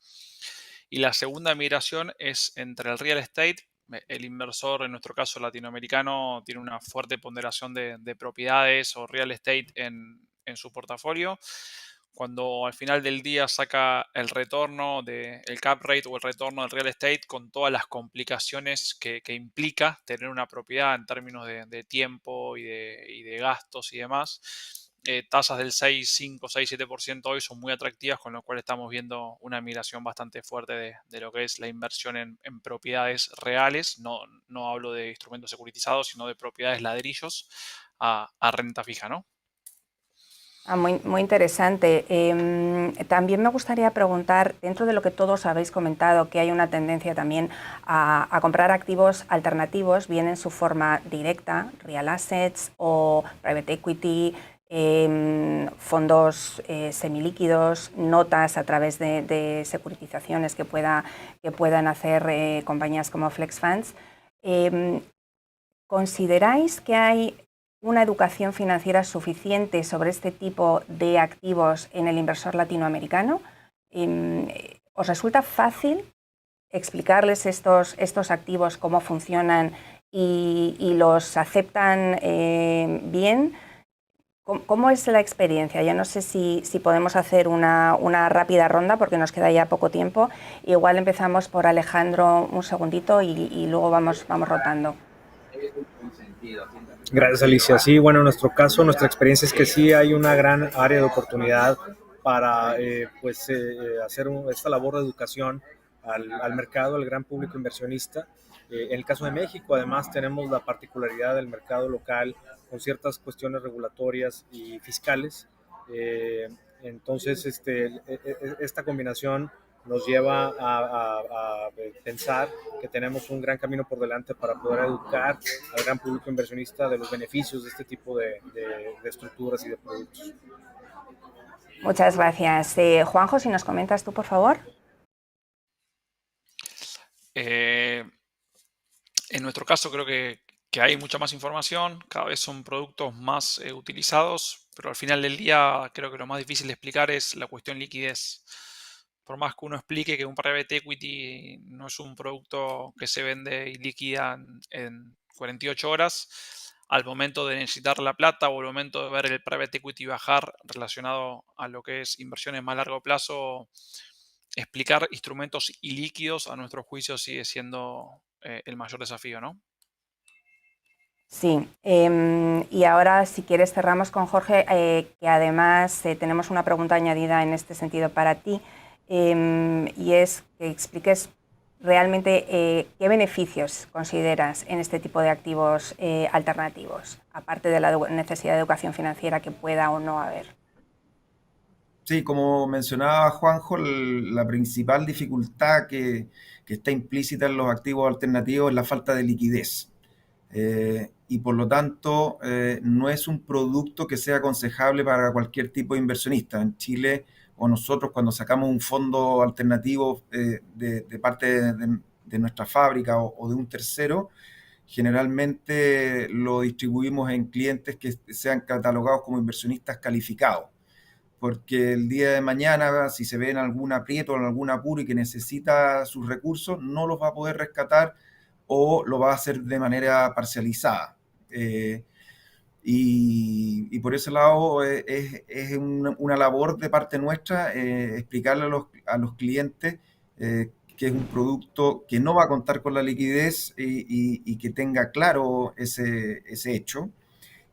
Y la segunda migración es entre el real estate. El inversor, en nuestro caso latinoamericano, tiene una fuerte ponderación de propiedades o real estate en su portafolio. Cuando al final del día saca el retorno el cap rate o el retorno del real estate, con todas las complicaciones que implica tener una propiedad en términos de tiempo y de gastos y demás, tasas del 6,5, 6,7% hoy son muy atractivas, con lo cual estamos viendo una migración bastante fuerte de lo que es la inversión en propiedades reales. No hablo de instrumentos securitizados, sino de propiedades ladrillos a renta fija, ¿no? Muy, muy interesante. También me gustaría preguntar, dentro de lo que todos habéis comentado, que hay una tendencia también a comprar activos alternativos, bien en su forma directa, real assets o private equity, fondos semilíquidos, notas a través de securitizaciones que puedan hacer compañías como Flex Funds. ¿Consideráis que hay una educación financiera suficiente sobre este tipo de activos en el inversor latinoamericano? ¿Os resulta fácil explicarles estos activos, cómo funcionan y los aceptan bien? ¿Cómo es la experiencia? Yo no sé si podemos hacer una rápida ronda porque nos queda ya poco tiempo. Igual empezamos por Alejandro un segundito y luego vamos rotando. Gracias, Alicia. Sí, bueno, en nuestro caso, nuestra experiencia es que sí hay una gran área de oportunidad para hacer esta labor de educación al mercado, al gran público inversionista. En el caso de México, además, tenemos la particularidad del mercado local con ciertas cuestiones regulatorias y fiscales. Entonces, esta combinación nos lleva a pensar que tenemos un gran camino por delante para poder educar al gran público inversionista de los beneficios de este tipo de estructuras y de productos. Muchas gracias. Juanjo, si nos comentas tú, por favor. En nuestro caso creo que hay mucha más información, cada vez son productos más utilizados, pero al final del día creo que lo más difícil de explicar es la cuestión liquidez. Por más que uno explique que un private equity no es un producto que se vende y liquida en 48 horas, al momento de necesitar la plata o al momento de ver el private equity bajar relacionado a lo que es inversiones más a largo plazo, explicar instrumentos ilíquidos a nuestro juicio sigue siendo el mayor desafío, ¿no? Sí, y ahora si quieres cerramos con Jorge, que además tenemos una pregunta añadida en este sentido para ti, y es que expliques realmente qué beneficios consideras en este tipo de activos alternativos, aparte de la necesidad de educación financiera que pueda o no haber. Sí, como mencionaba Juanjo, la principal dificultad que está implícita en los activos alternativos es la falta de liquidez. Y por lo tanto no es un producto que sea aconsejable para cualquier tipo de inversionista. En Chile, o nosotros cuando sacamos un fondo alternativo de parte de nuestra fábrica o de un tercero, generalmente lo distribuimos en clientes que sean catalogados como inversionistas calificados, porque el día de mañana, si se ve en algún aprieto o en algún apuro y que necesita sus recursos, no los va a poder rescatar o lo va a hacer de manera parcializada. Y por ese lado es una labor de parte nuestra explicarle a los clientes que es un producto que no va a contar con la liquidez y que tenga claro ese hecho.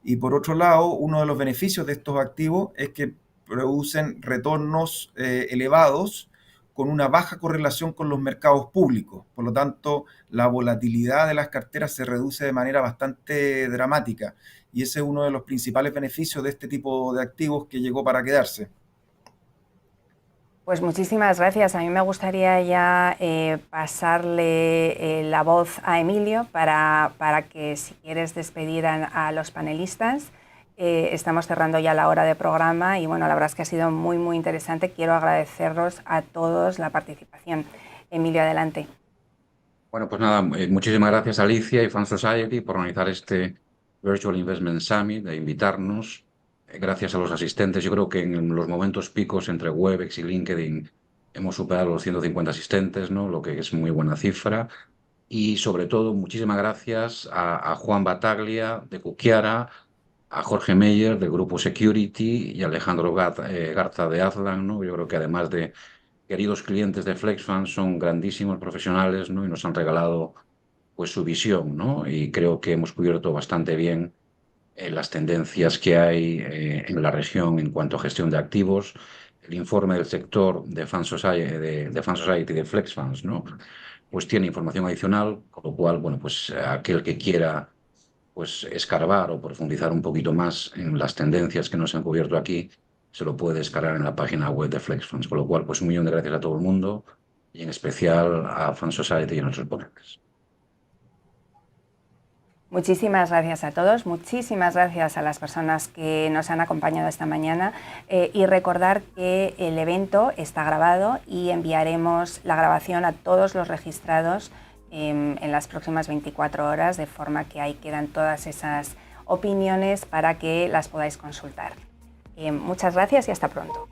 Y por otro lado, uno de los beneficios de estos activos es que producen retornos elevados con una baja correlación con los mercados públicos. Por lo tanto, la volatilidad de las carteras se reduce de manera bastante dramática. Y ese es uno de los principales beneficios de este tipo de activos que llegó para quedarse. Pues muchísimas gracias. A mí me gustaría ya pasarle la voz a Emilio para que, si quieres, despedir a los panelistas. Estamos cerrando ya la hora de programa y bueno, la verdad es que ha sido muy, muy interesante. Quiero agradeceros a todos la participación. Emilio, adelante. Bueno, pues nada, muchísimas gracias Alicia y Fund Society por organizar este Virtual Investment Summit, de invitarnos. Gracias a los asistentes, yo creo que en los momentos picos entre Webex y LinkedIn hemos superado los 150 asistentes, ¿no? Lo que es muy buena cifra. Y sobre todo, muchísimas gracias a Juan Bataglia de Cuquiara, a Jorge Meyer del Grupo Security y a Alejandro Garza de Azlan, ¿no? Yo creo que además de queridos clientes de FlexFund son grandísimos profesionales, ¿no? Y nos han regalado pues su visión, ¿no? Y creo que hemos cubierto bastante bien las tendencias que hay en la región en cuanto a gestión de activos. El informe del sector de Fund Society, de FlexFunds, ¿no? Pues tiene información adicional, con lo cual, bueno, pues aquel que quiera pues escarbar o profundizar un poquito más en las tendencias que nos han cubierto aquí, se lo puede descargar en la página web de FlexFunds. Con lo cual, pues un millón de gracias a todo el mundo y en especial a Fund Society y a nuestros ponentes. Muchísimas gracias a todos, muchísimas gracias a las personas que nos han acompañado esta mañana y recordar que el evento está grabado y enviaremos la grabación a todos los registrados en las próximas 24 horas, de forma que ahí quedan todas esas opiniones para que las podáis consultar. Muchas gracias y hasta pronto.